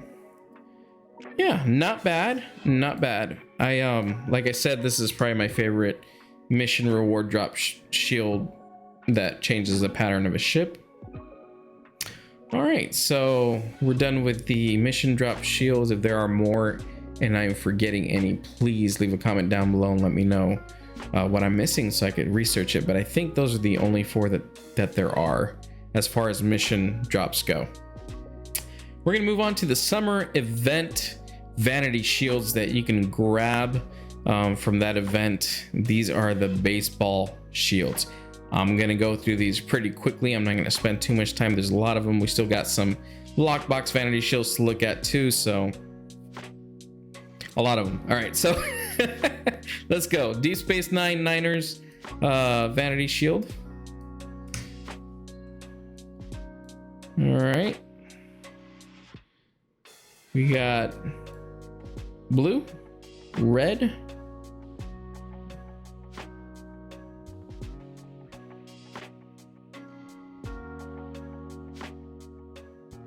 yeah, not bad, not bad. Like I said, this is probably my favorite mission reward drop shield that changes the pattern of a ship. All right, so we're done with the mission drop shields. If there are more and I'm forgetting any, please leave a comment down below and let me know what I'm missing so I could research it. But I think those are the only 4 that there are as far as mission drops go. We're gonna move on to the summer event vanity shields that you can grab from that event. These are the baseball shields. I'm gonna go through these pretty quickly. I'm not gonna spend too much time. There's a lot of them. We still got some lockbox vanity shields to look at too, so a lot of them. All right, so let's go. Deep Space Nine Niners vanity shield. All right, we got blue, red,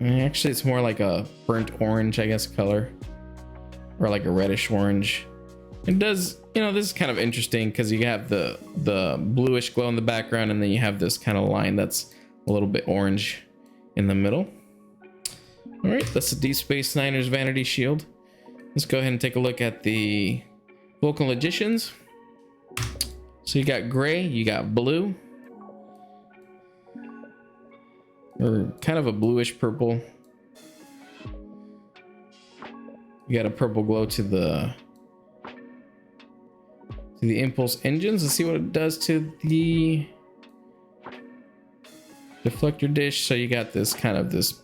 and actually it's more like a burnt orange, I guess, color, or like a reddish orange. It does, you know, this is kind of interesting because you have the bluish glow in the background, and then you have this kind of line that's a little bit orange in the middle. All right, that's the Deep Space Niners vanity shield. Let's go ahead and take a look at the Vulcan Logicians. So you got gray, you got blue, or kind of a bluish purple. You got a purple glow to the impulse engines. Let's see what it does to the deflector dish. So you got this kind of this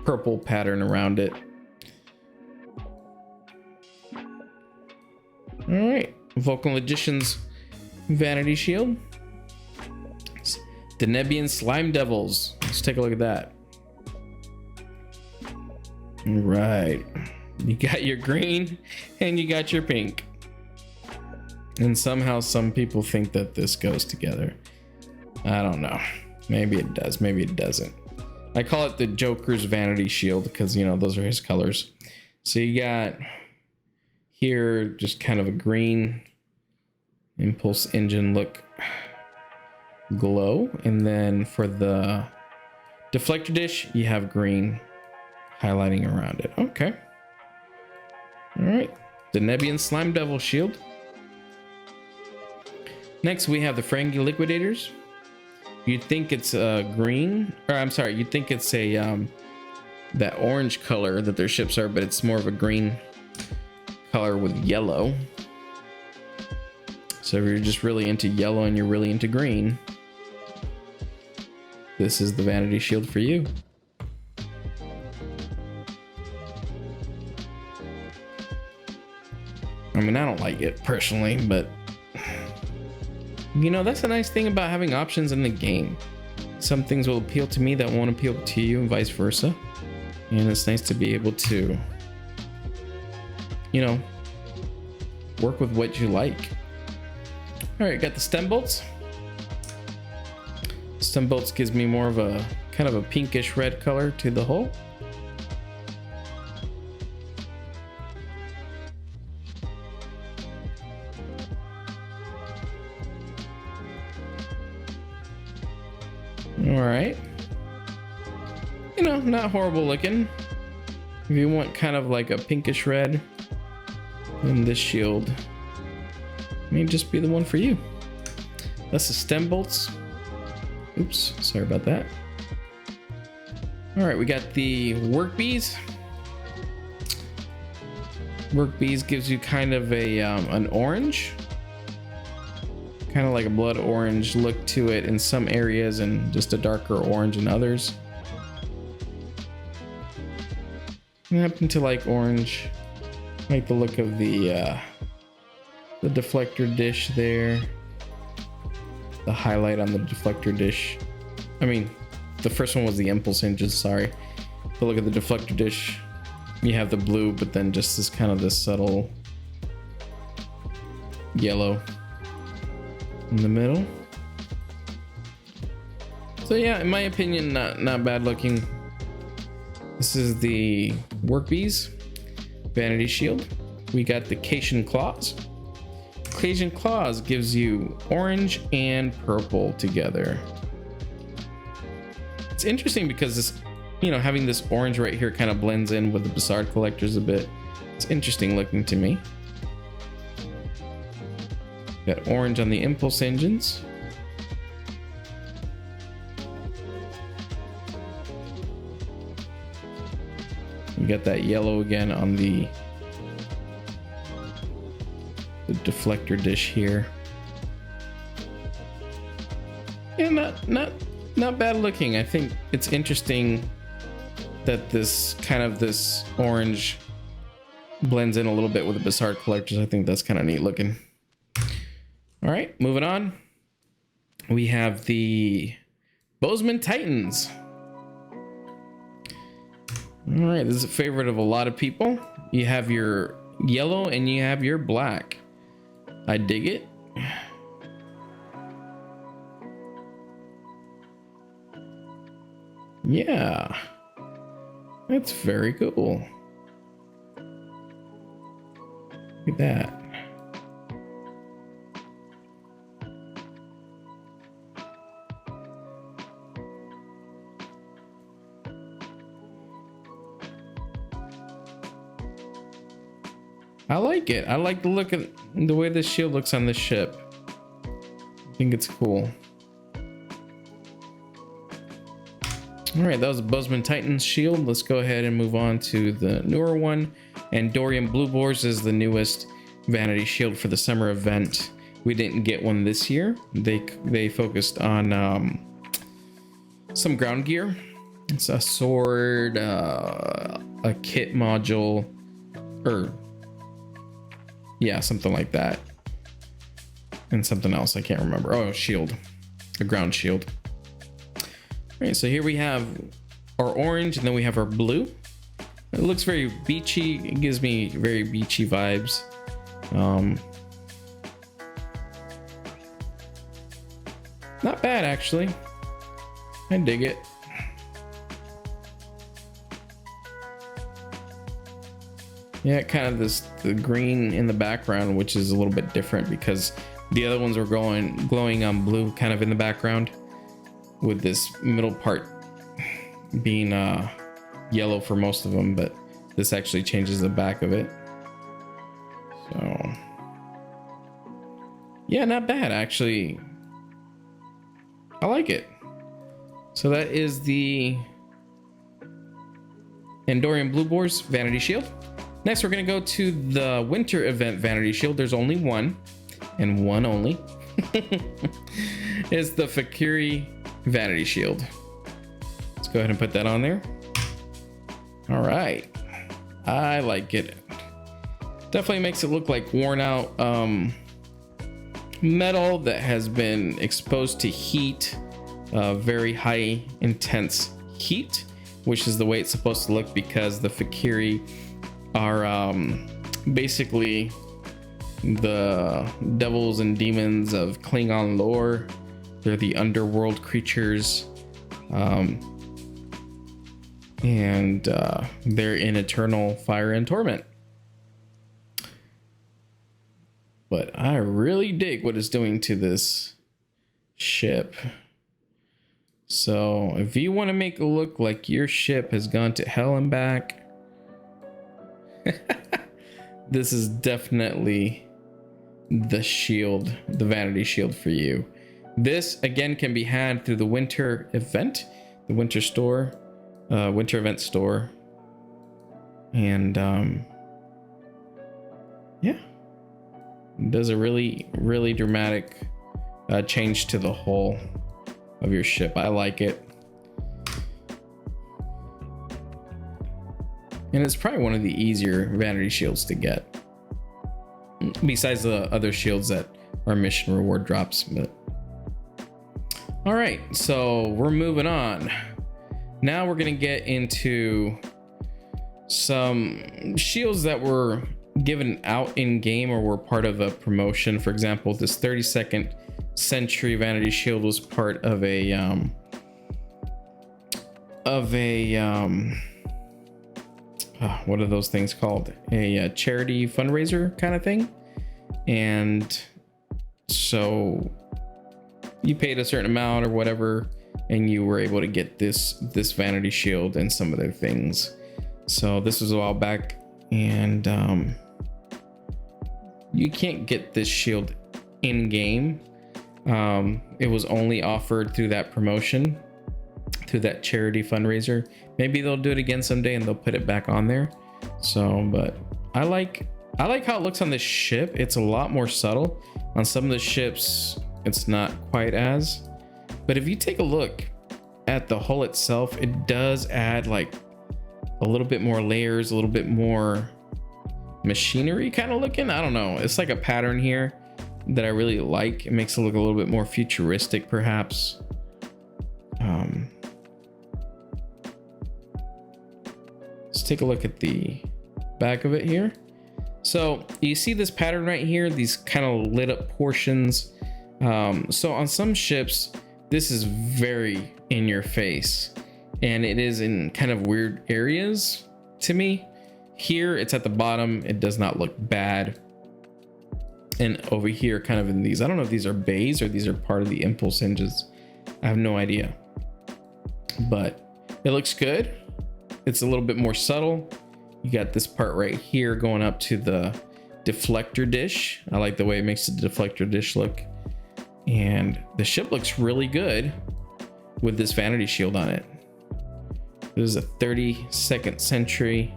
purple pattern around it. All right, Vulcan Logicians vanity shield. The Nebian Slime Devils. Let's take a look at that. All right, you got your green and you got your pink. And somehow some people think that this goes together. I don't know. Maybe it does, maybe it doesn't. I call it the Joker's vanity shield because, you know, those are his colors. So you got here just kind of a green impulse engine look glow. And then for the deflector dish, you have green highlighting around it. Okay. All right. The Nebian Slime Devil shield. Next, we have the Ferengi Liquidators. You'd think it's green, or I'm sorry, you'd think it's a that orange color that their ships are, but it's more of a green color with yellow. So if you're just really into yellow and you're really into green, this is the vanity shield for you. I mean, I don't like it personally, but you know, that's a nice thing about having options in the game. Some things will appeal to me that won't appeal to you, and vice versa. And it's nice to be able to, you know, work with what you like. All right, got the stem bolts. Stem bolts gives me more of a kind of a pinkish red color to the hull. All right, you know, not horrible looking. If you want kind of like a pinkish red, then this shield may just be the one for you. That's the stem bolts. Oops, sorry about that. All right, we got the work bees. Work bees gives you kind of a an orange, kind of like a blood orange look to it in some areas, and just a darker orange in others. I happen to like orange. Like the look of the deflector dish there. The highlight on the deflector dish. I mean, the first one was the impulse engine, sorry. But look at the deflector dish. You have the blue, but then just this kind of this subtle yellow in the middle. So yeah, in my opinion, not bad looking. This is the work bees vanity shield. We got the Cation claws. Cation claws gives you orange and purple together. It's interesting because this, you know, having this orange right here kind of blends in with the Bajoran collectors a bit. It's interesting looking to me. Got orange on the impulse engines. You got that yellow again on the deflector dish here. Yeah, not bad looking. I think it's interesting that this orange blends in a little bit with the Bizarre Collectors. I think that's kind of neat looking. All right, moving on. We have the Bozeman Titans. All right, this is a favorite of a lot of people. You have your yellow and you have your black. I dig it. Yeah, that's very cool. Look at that. I like it. I like the look of the way this shield looks on this ship. I think it's cool. All right, that was a Bozeman Titans shield. Let's go ahead and move on to the newer one. Andorian Blue Boars is the newest Vanity shield for the summer event. We didn't get one this year. They focused on some ground gear. It's a sword, a kit module, or yeah, something like that, and something else I can't remember. Oh, shield, a ground shield. All right, so here we have our orange, and then we have our blue. It looks very beachy. It gives me very beachy vibes. Not bad, actually. I dig it. Yeah, kind of the green in the background, which is a little bit different because the other ones were glowing on blue kind of in the background, with this middle part being yellow for most of them, but this actually changes the back of it. So yeah, not bad actually. I like it. So that is the Andorian Blue Boars Vanity Shield. Next, we're going to go to the winter event Vanity Shield. There's only one, and one only. It's the Fek'Ihri Vanity Shield. Let's go ahead and put that on there. All right. I like it. Definitely makes it look like worn out metal that has been exposed to heat, very high intense heat, which is the way it's supposed to look because the Fek'Ihri are basically the devils and demons of Klingon lore. They're the underworld creatures, and they're in eternal fire and torment. But I really dig what it's doing to this ship. So if you want to make it look like your ship has gone to hell and back, this is definitely the shield, the Vanity Shield for you. This again can be had through the winter event, the winter store, winter event store, and yeah, it does a really dramatic change to the hull of your ship. I like it. And it's probably one of the easier Vanity Shields to get, besides the other shields that are mission reward drops. But all right, so we're moving on. Now we're gonna get into some shields that were given out in game or were part of a promotion. For example, this 32nd Century Vanity Shield was part of a what are those things called? A charity fundraiser kind of thing. And so you paid a certain amount or whatever, and you were able to get this Vanity Shield and some other things. So this was a while back, and you can't get this shield in game. It was only offered through that promotion. through that charity fundraiser. Maybe they'll do it again someday and they'll put it back on there. So, but I like how it looks on this ship. It's a lot more subtle. On some of the ships, it's not quite as. But if you take a look at the hull itself, it does add like a little bit more layers, a little bit more machinery kind of looking. I don't know. It's like a pattern here that I really like. It makes it look a little bit more futuristic, perhaps. Let's take a look at the back of it here. So you see this pattern right here, these kind of lit up portions. So on some ships, this is very in your face, and it is in kind of weird areas to me. Here it's at the bottom, it does not look bad. And over here, kind of in these, I don't know if these are bays or these are part of the impulse hinges. I have no idea, but it looks good. It's a little bit more subtle. You got this part right here going up to the deflector dish. I like the way it makes the deflector dish look. And the ship looks really good with this vanity shield on it. This is a 32nd century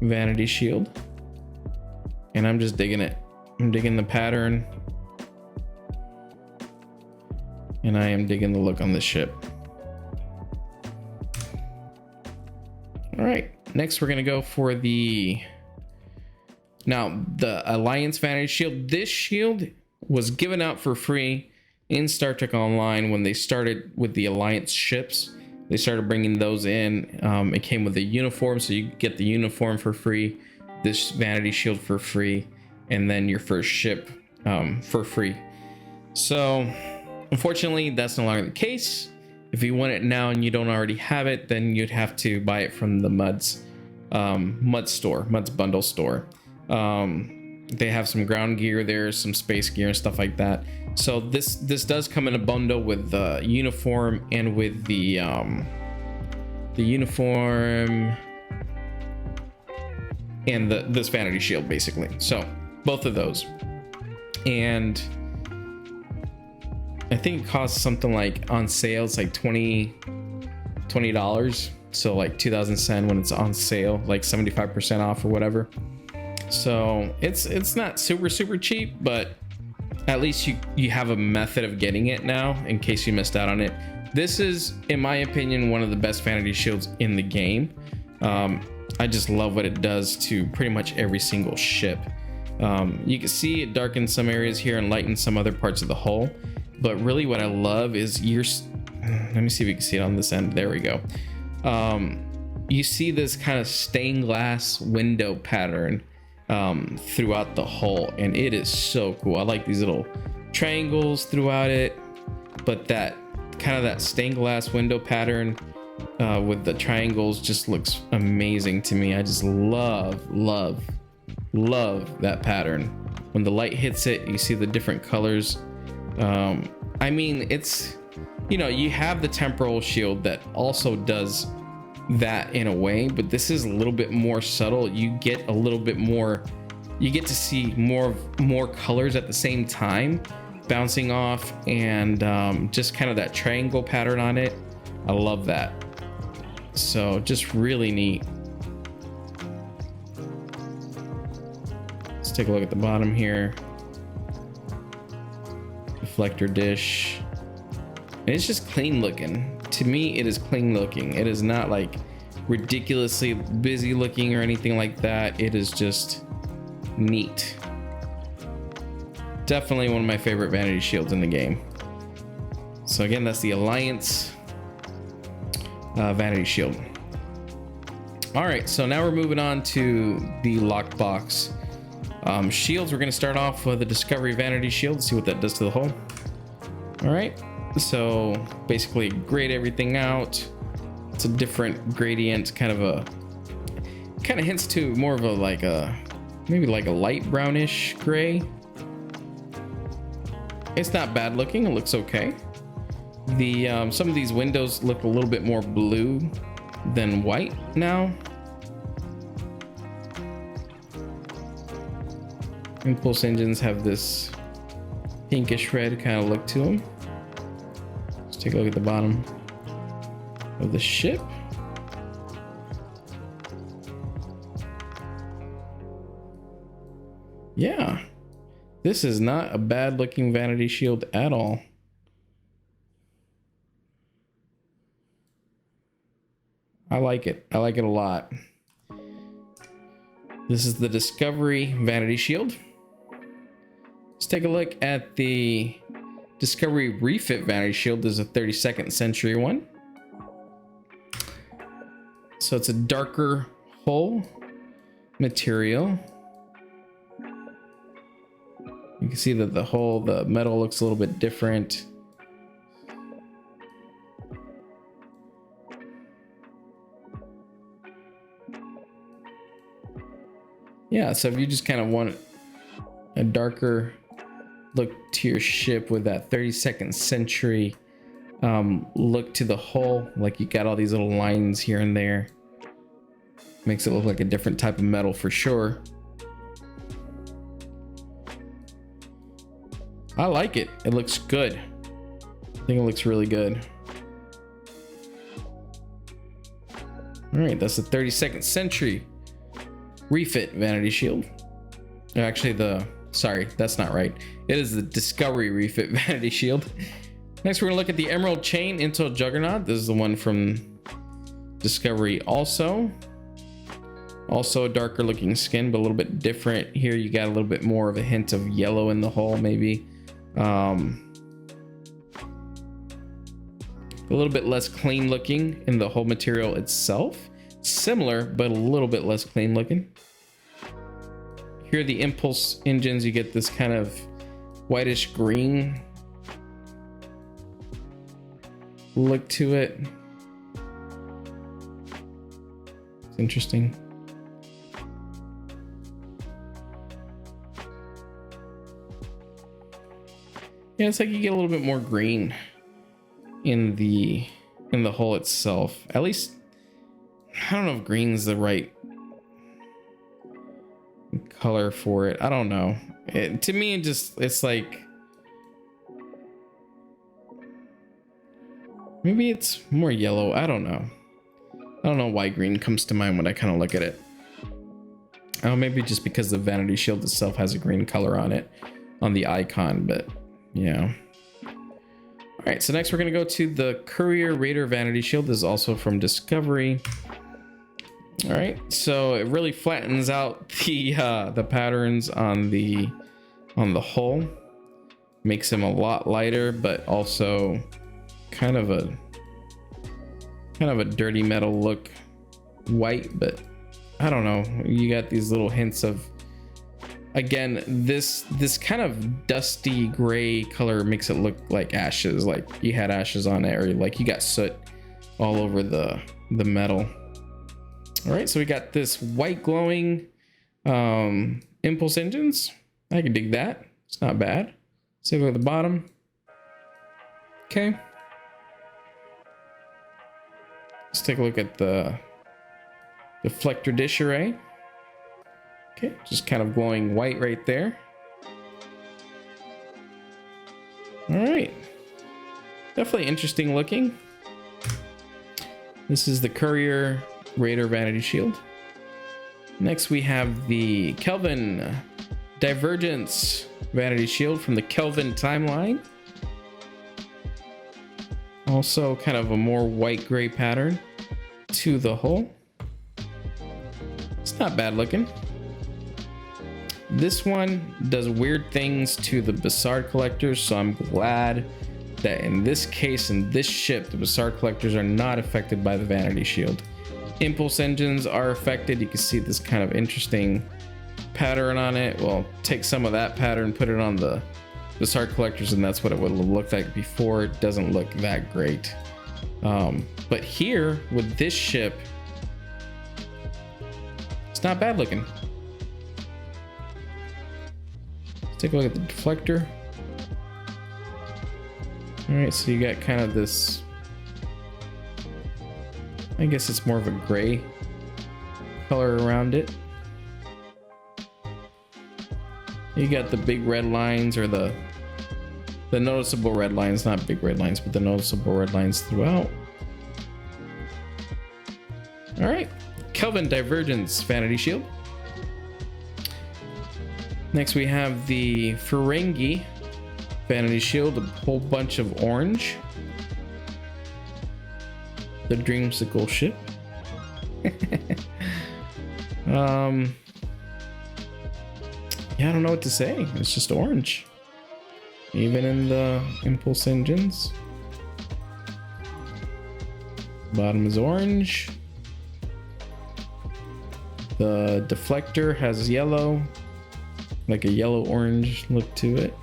vanity shield. And I'm just digging it. I'm digging the pattern. And I am digging the look on this ship. All right, next we're gonna go for the Alliance Vanity Shield. This shield was given out for free in Star Trek Online when they started with the Alliance ships. They started bringing those in. It came with a uniform, so you get the uniform for free, this Vanity Shield for free, and then your first ship for free. So unfortunately, that's no longer the case. If you want it now and you don't already have it, then you'd have to buy it from the Mud's bundle store. They have some ground gear there, some space gear and stuff like that. So this does come in a bundle with the uniform and with the uniform and this vanity shield, basically. So both of those. And I think it costs something like on sale, it's like $20. So like 2000 cents when it's on sale, like 75% off or whatever. So it's not super cheap, but at least you have a method of getting it now in case you missed out on it. This is, in my opinion, one of the best vanity shields in the game. I just love what it does to pretty much every single ship. You can see it darkens some areas here and lightens some other parts of the hull. But really what I love is let me see if you can see it on this end. There we go. You see this kind of stained glass window pattern throughout the hull, and it is so cool. I like these little triangles throughout it, but that kind of that stained glass window pattern with the triangles just looks amazing to me. I just love that pattern. When the light hits it, you see the different colors. I mean, it's, you know, you have the temporal shield that also does that in a way, but this is a little bit more subtle. You get a little bit more, you get to see more colors at the same time bouncing off, and just kind of that triangle pattern on it. I love that. So just really neat. Let's take a look at the bottom here. Deflector dish, and it's just clean looking. To me, it is clean looking. It is not like ridiculously busy looking or anything like that. It is just neat. Definitely one of my favorite vanity shields in the game. So again, that's the Alliance vanity shield. All right, so now we're moving on to the lockbox shields. We're going to start off with the Discovery vanity shield, see what that does to the hull. All right, so basically grade everything out. It's a different gradient, kind of hints to more of a maybe like a light brownish gray. It's not bad looking, it looks okay. The some of these windows look a little bit more blue than white now. Impulse engines have this pinkish red kind of look to them. Let's take a look at the bottom. of the ship. Yeah, this is not a bad looking vanity shield at all. I like it. I like it a lot. This is the Discovery Vanity Shield. Let's take a look at the Discovery Refit Vanity Shield. This is a 32nd century one. So it's a darker hull material. You can see that the metal looks a little bit different. Yeah, so if you just kind of want a darker look to your ship with that 32nd century look to the hull, like you got all these little lines here and there, makes it look like a different type of metal for sure. I like it. It looks good. I think it looks really good. All right, that's the 32nd century Refit Vanity Shield. Actually, sorry, that's not right. It is the Discovery Refit Vanity Shield. Next, we're gonna look at the Emerald Chain Intel Juggernaut. This is the one from Discovery also. Also a darker looking skin, but a little bit different. Here you got a little bit more of a hint of yellow in the hull, maybe. A little bit less clean looking in the hull material itself. Similar, but a little bit less clean looking. Here are the impulse engines. You get this kind of whitish green look to it. It's interesting. Yeah, it's like you get a little bit more green in the hull itself. At least, I don't know if green's the right color for it. I don't know. To me, it's like, maybe it's more yellow. I don't know. I don't know why green comes to mind when I kind of look at it. Oh, maybe just because the Vanity Shield itself has a green color on it on the icon, but yeah. All right, so next we're gonna go to the Courier Raider Vanity Shield. This is also from Discovery. All right, so it really flattens out the patterns on the hull, makes them a lot lighter, but also kind of a dirty metal look, white. But I don't know, you got these little hints of, again, this kind of dusty gray color makes it look like ashes, like you had ashes on it, or like you got soot all over the metal. All right, so we got this white glowing impulse engines. I can dig that. It's not bad. Let's take a look at the bottom. Okay. Let's take a look at the deflector dish array. Okay, just kind of glowing white right there. All right. Definitely interesting looking. This is the Courier Raider Vanity Shield. Next we have the Kelvin Divergence Vanity Shield from the Kelvin timeline. Also kind of a more white gray pattern to the hull. It's not bad looking. This one does weird things to the Bajoran collectors, so I'm glad that in this case, in this ship, the Bajoran collectors are not affected by the Vanity Shield. Impulse engines are affected. You can see this kind of interesting pattern on it. Well, take some of that pattern, put it on the Bajoran collectors, and that's what it would have looked like before. It doesn't look that great. But here with this ship, it's not bad looking. Let's take a look at the deflector. All right, so you got kind of this, I guess it's more of a gray color around it. You got the big red lines, or the noticeable red lines, not big red lines, but the noticeable red lines throughout. All right, Kelvin Divergence Vanity Shield. Next we have the Ferengi Vanity Shield, a whole bunch of orange. The Dreamsicle ship. Yeah, I don't know what to say. It's just orange. Even in the impulse engines. Bottom is orange. The deflector has yellow, like a yellow-orange look to it.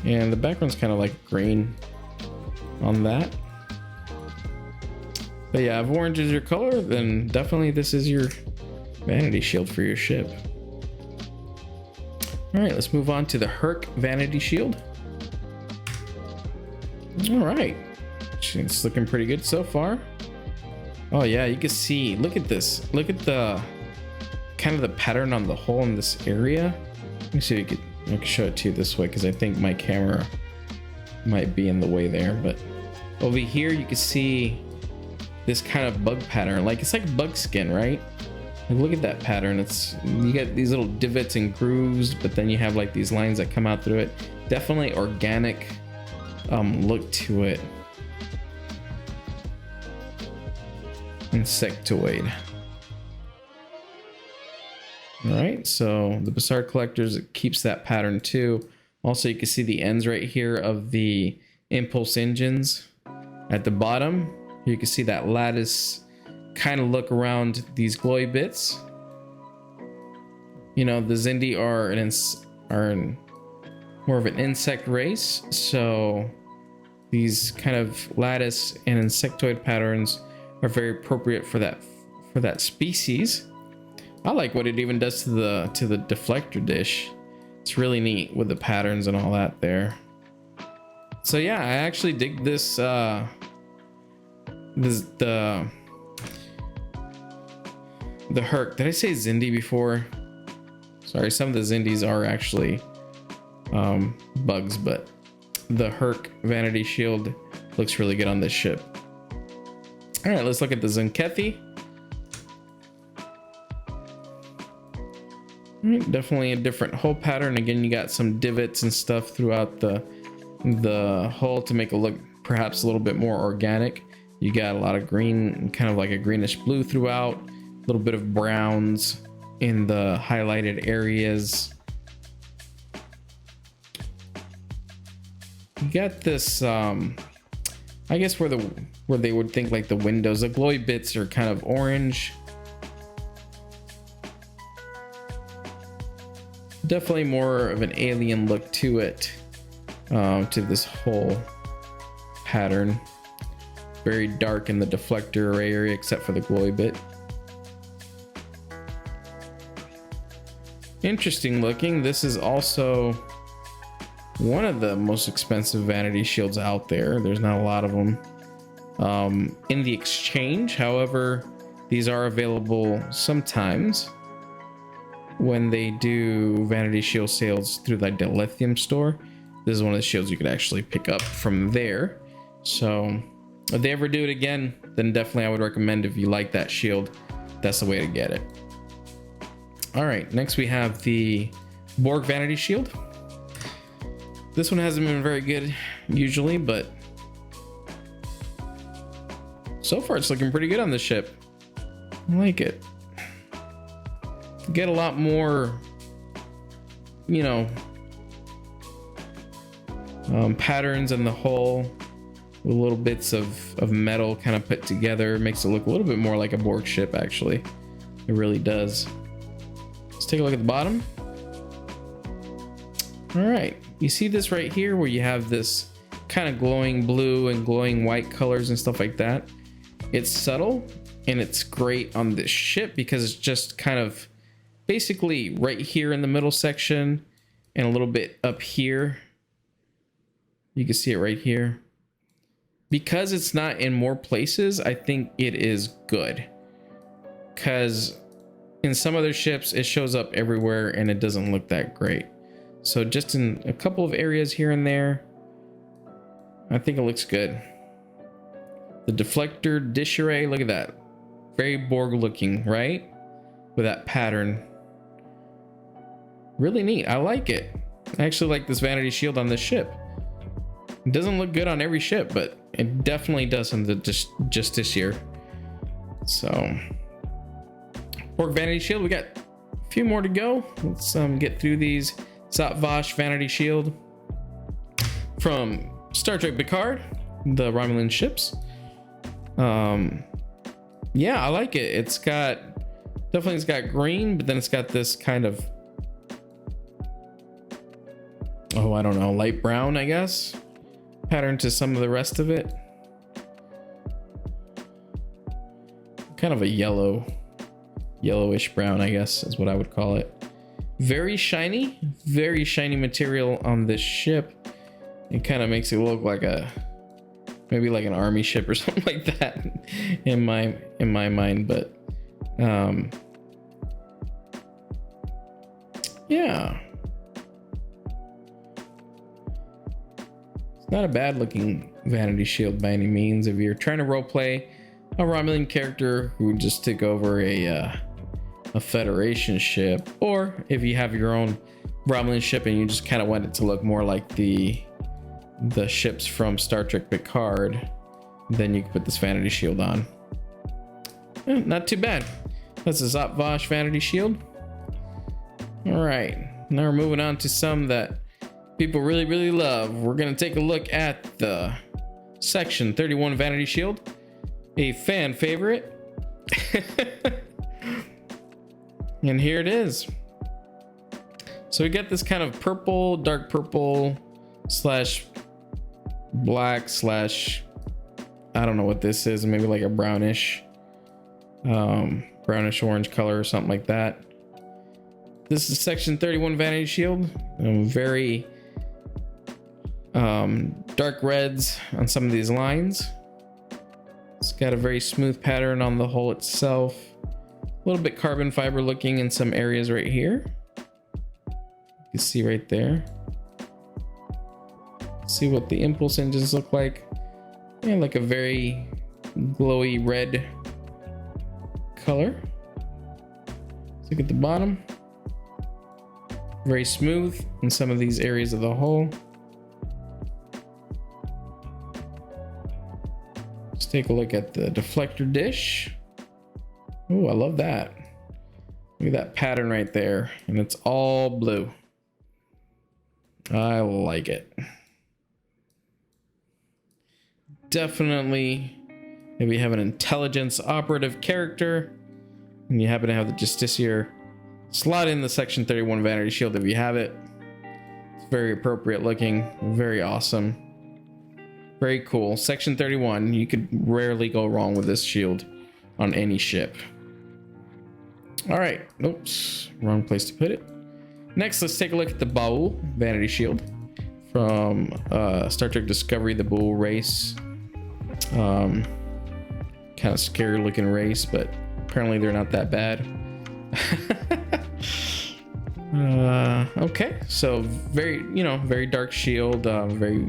And the background's kind of like green on that. But yeah, if orange is your color, then definitely this is your vanity shield for your ship. All right, let's move on to the Hur'q Vanity Shield. All right, it's looking pretty good so far. Oh yeah, you can see, look at this. Look at the kind of the pattern on the hole in this area. Let me see if I can show it to you this way, because I think my camera might be in the way there. But over here, you can see this kind of bug pattern. Like, it's like bug skin, right? And look at that pattern. You get these little divots and grooves, but then you have like these lines that come out through it. Definitely organic look to it. Insectoid. All right, so the Bazaar Collectors, it keeps that pattern too. Also, you can see the ends right here of the impulse engines. At the bottom, you can see that lattice kind of look around these glowy bits. You know, the Xindi are more of an insect race, so these kind of lattice and insectoid patterns are very appropriate for that species. I like what it even does to the deflector dish. It's really neat with the patterns and all that there. So yeah, I actually dig this the Hur'q. Did I say Xindi before? Sorry, some of the Xindis are actually bugs, but the Hur'q Vanity Shield looks really good on this ship. All right, let's look at the Zenkethi. Definitely a different hull pattern. Again, you got some divots and stuff throughout the hull to make it look perhaps a little bit more organic. You got a lot of green, kind of like a greenish blue throughout, a little bit of browns in the highlighted areas. You got this I guess where they would think like the windows, the glowy bits are kind of orange. Definitely more of an alien look to it, to this whole pattern. Very dark in the deflector area except for the glowy bit. Interesting looking. This is also one of the most expensive vanity shields out there. There's not a lot of them in the exchange. However, these are available sometimes when they do vanity shield sales through the Dilithium store. This is one of the shields you could actually pick up from there. So if they ever do it again, then definitely I would recommend, if you like that shield, that's the way to get it. All right, next we have the Borg Vanity Shield. This one hasn't been very good usually, but so far it's looking pretty good on the ship. I like it. Get a lot more, you know, patterns in the hull with little bits of metal kind of put together. Makes it look a little bit more like a Borg ship, actually. It really does. Let's take a look at the bottom. All right, you see this right here where you have this kind of glowing blue and glowing white colors and stuff like that. It's subtle and it's great on this ship because it's just kind of basically right here in the middle section and a little bit up here. You can see it right here. Because it's not in more places, I think it is good. Because in some other ships, it shows up everywhere and it doesn't look that great. So just in a couple of areas here and there, I think it looks good. The deflector dish array, look at that. Very Borg looking, right? With that pattern. Really neat. I like it. I actually like this vanity shield on this ship. It doesn't look good on every ship, but it definitely does on the Justiciar. So, Borg vanity shield. We got a few more to go. Let's get through these. Zat-Vash vanity shield from Star Trek Picard, the Romulan ships. Yeah, I like it. It's got green, but then it's got this kind of, oh, I don't know, light brown, I guess, pattern to some of the rest of it. Kind of a yellowish brown, I guess is what I would call it. Very shiny material on this ship. It kind of makes it look like maybe like an army ship or something like that in my mind, but yeah, it's not a bad looking vanity shield by any means. If you're trying to roleplay a Romulan character who just took over a Federation ship, or if you have your own Romulan ship and you just kind of want it to look more like the ships from Star Trek Picard, then you can put this vanity shield on. Not too bad. That's a Zat-Vash vanity shield. All right, now we're moving on to some that people really love. We're gonna take a look at the Section 31 vanity shield, a fan favorite. And here it is. So we got this kind of purple, dark purple slash black slash, I don't know what this is, maybe like a brownish orange color or something like that. This is Section 31 vanity shield. Very dark reds on some of these lines. It's got a very smooth pattern on the hull itself. A little bit carbon fiber looking in some areas right here. You can see right there. See what the impulse engines look like. Yeah, like a very glowy red color. Let's look at the bottom. Very smooth in some of these areas of the hull. Let's take a look at the deflector dish. Oh, I love that. Look at that pattern right there. And it's all blue. I like it. Definitely, if you have an intelligence operative character and you happen to have the Justiciar, slot in the Section 31 vanity shield if you have it. It's very appropriate looking, very awesome, very cool. Section 31, you could rarely go wrong with this shield on any ship. All right, oops, wrong place to put it. Next, let's take a look at the Baul vanity shield from Star Trek Discovery, the Baul race. Kind of scary looking race, but apparently they're not that bad. Okay, so very dark shield, very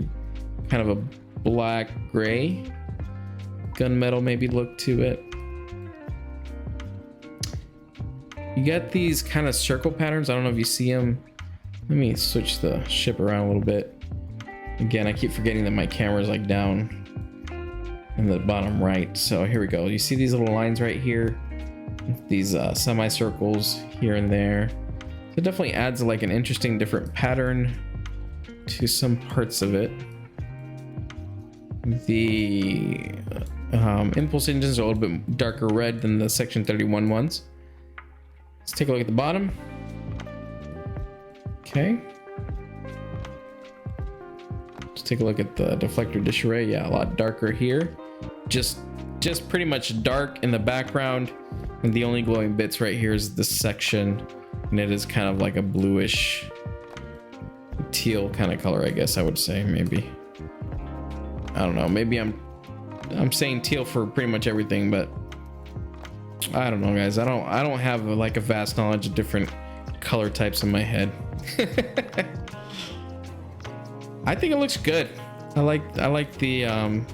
kind of a black gray gunmetal maybe look to it. You got these kind of circle patterns. I don't know if you see them. Let me switch the ship around a little bit. Again, I keep forgetting that my camera is like down in the bottom right. So here we go. You see these little lines right here? These semicircles here and there. So it definitely adds like an interesting different pattern to some parts of it. The impulse engines are a little bit darker red than the Section 31 ones. Let's take a look at the bottom. Okay. Let's take a look at the deflector dish array. Yeah, a lot darker here. Just pretty much dark in the background, and the only glowing bits right here is this section, and it is kind of like a bluish teal kind of color, I guess I would say. Maybe, I don't know, maybe I'm saying teal for pretty much everything, but I don't know, guys. I don't have like a vast knowledge of different color types in my head. I think it looks good. I like the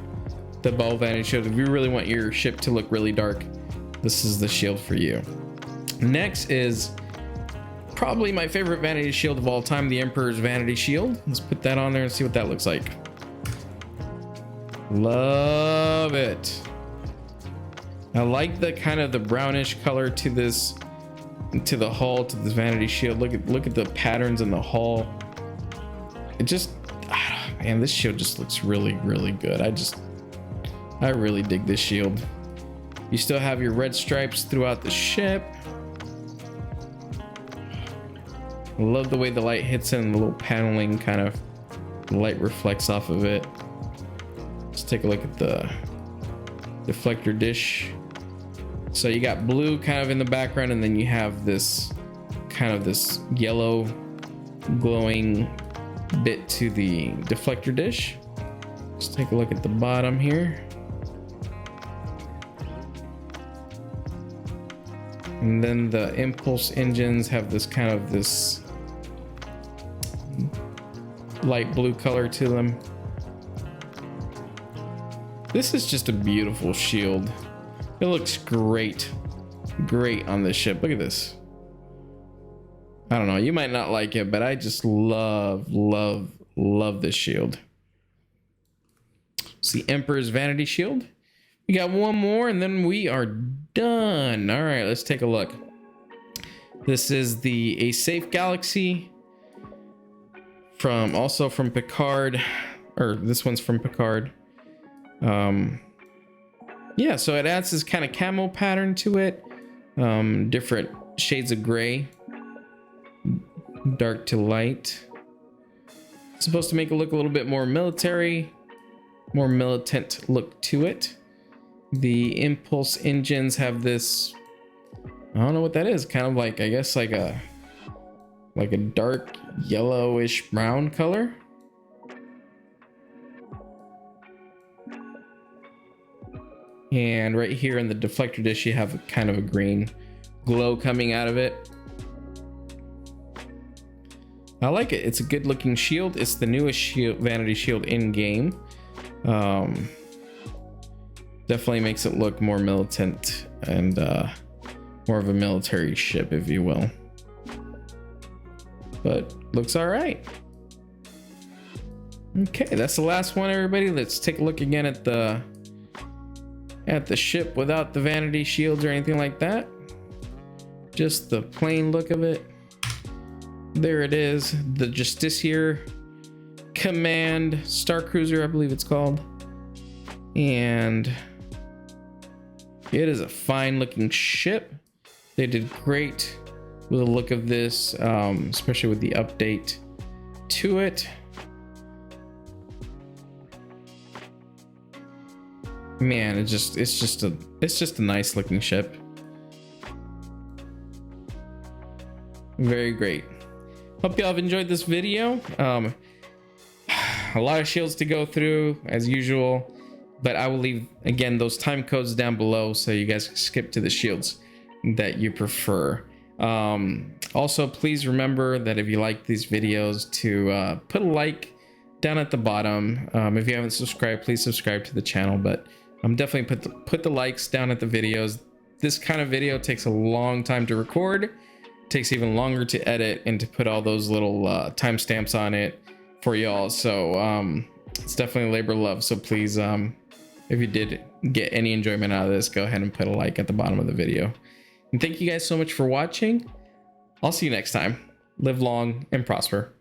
the ball vanity shield. If you really want your ship to look really dark, this is the shield for you. Next is probably my favorite vanity shield of all time, the Emperor's Vanity Shield. Let's put that on there and see what that looks like. Love it. I like the kind of the brownish color to this, to the hull, to this vanity shield. Look at the patterns in the hull. It just, man, this shield just looks really good. I really dig this shield. You still have your red stripes throughout the ship. I love the way the light hits in, the little paneling, kind of light reflects off of it. Let's take a look at the deflector dish. So you got blue kind of in the background, and then you have this kind of this yellow glowing bit to the deflector dish. Let's take a look at the bottom here. And then the impulse engines have this kind of this light blue color to them. This is just a beautiful shield. It looks great on this ship. Look at this. I don't know, you might not like it, but I just love this shield. It's the Emperor's Vanity Shield. We got one more and then we are done. All right, let's take a look. This is the A Safe Galaxy also from Picard, or this one's from Picard. Yeah, so it adds this kind of camo pattern to it. Different shades of gray, dark to light. It's supposed to make it look a little bit more military, more militant look to it. The impulse engines have this, I don't know what that is, kind of like, I guess like a dark yellowish brown color. And right here in the deflector dish, you have kind of a green glow coming out of it. I like it. It's a good looking shield. It's the newest shield, vanity shield in game. Definitely makes it look more militant and more of a military ship, if you will. But looks all right. Okay, that's the last one, everybody. Let's take a look again at the ship without the vanity shields or anything like that. Just the plain look of it. There it is, the Justiciar Command Star Cruiser, I believe it's called. And it is a fine looking ship. They did great with the look of this, especially with the update to it. Man, it's just a nice looking ship. Very great. Hope y'all have enjoyed this video. A lot of shields to go through as usual, but I will leave again those time codes down below so you guys can skip to the shields that you prefer. Also, please remember that if you like these videos to put a like down at the bottom. If you haven't subscribed, please subscribe to the channel, but definitely put the likes down at the videos. This kind of video takes a long time to record, takes even longer to edit, and to put all those little timestamps on it for y'all. So it's definitely labor of love. So please, if you did get any enjoyment out of this, go ahead and put a like at the bottom of the video. And thank you guys so much for watching. I'll see you next time. Live long and prosper.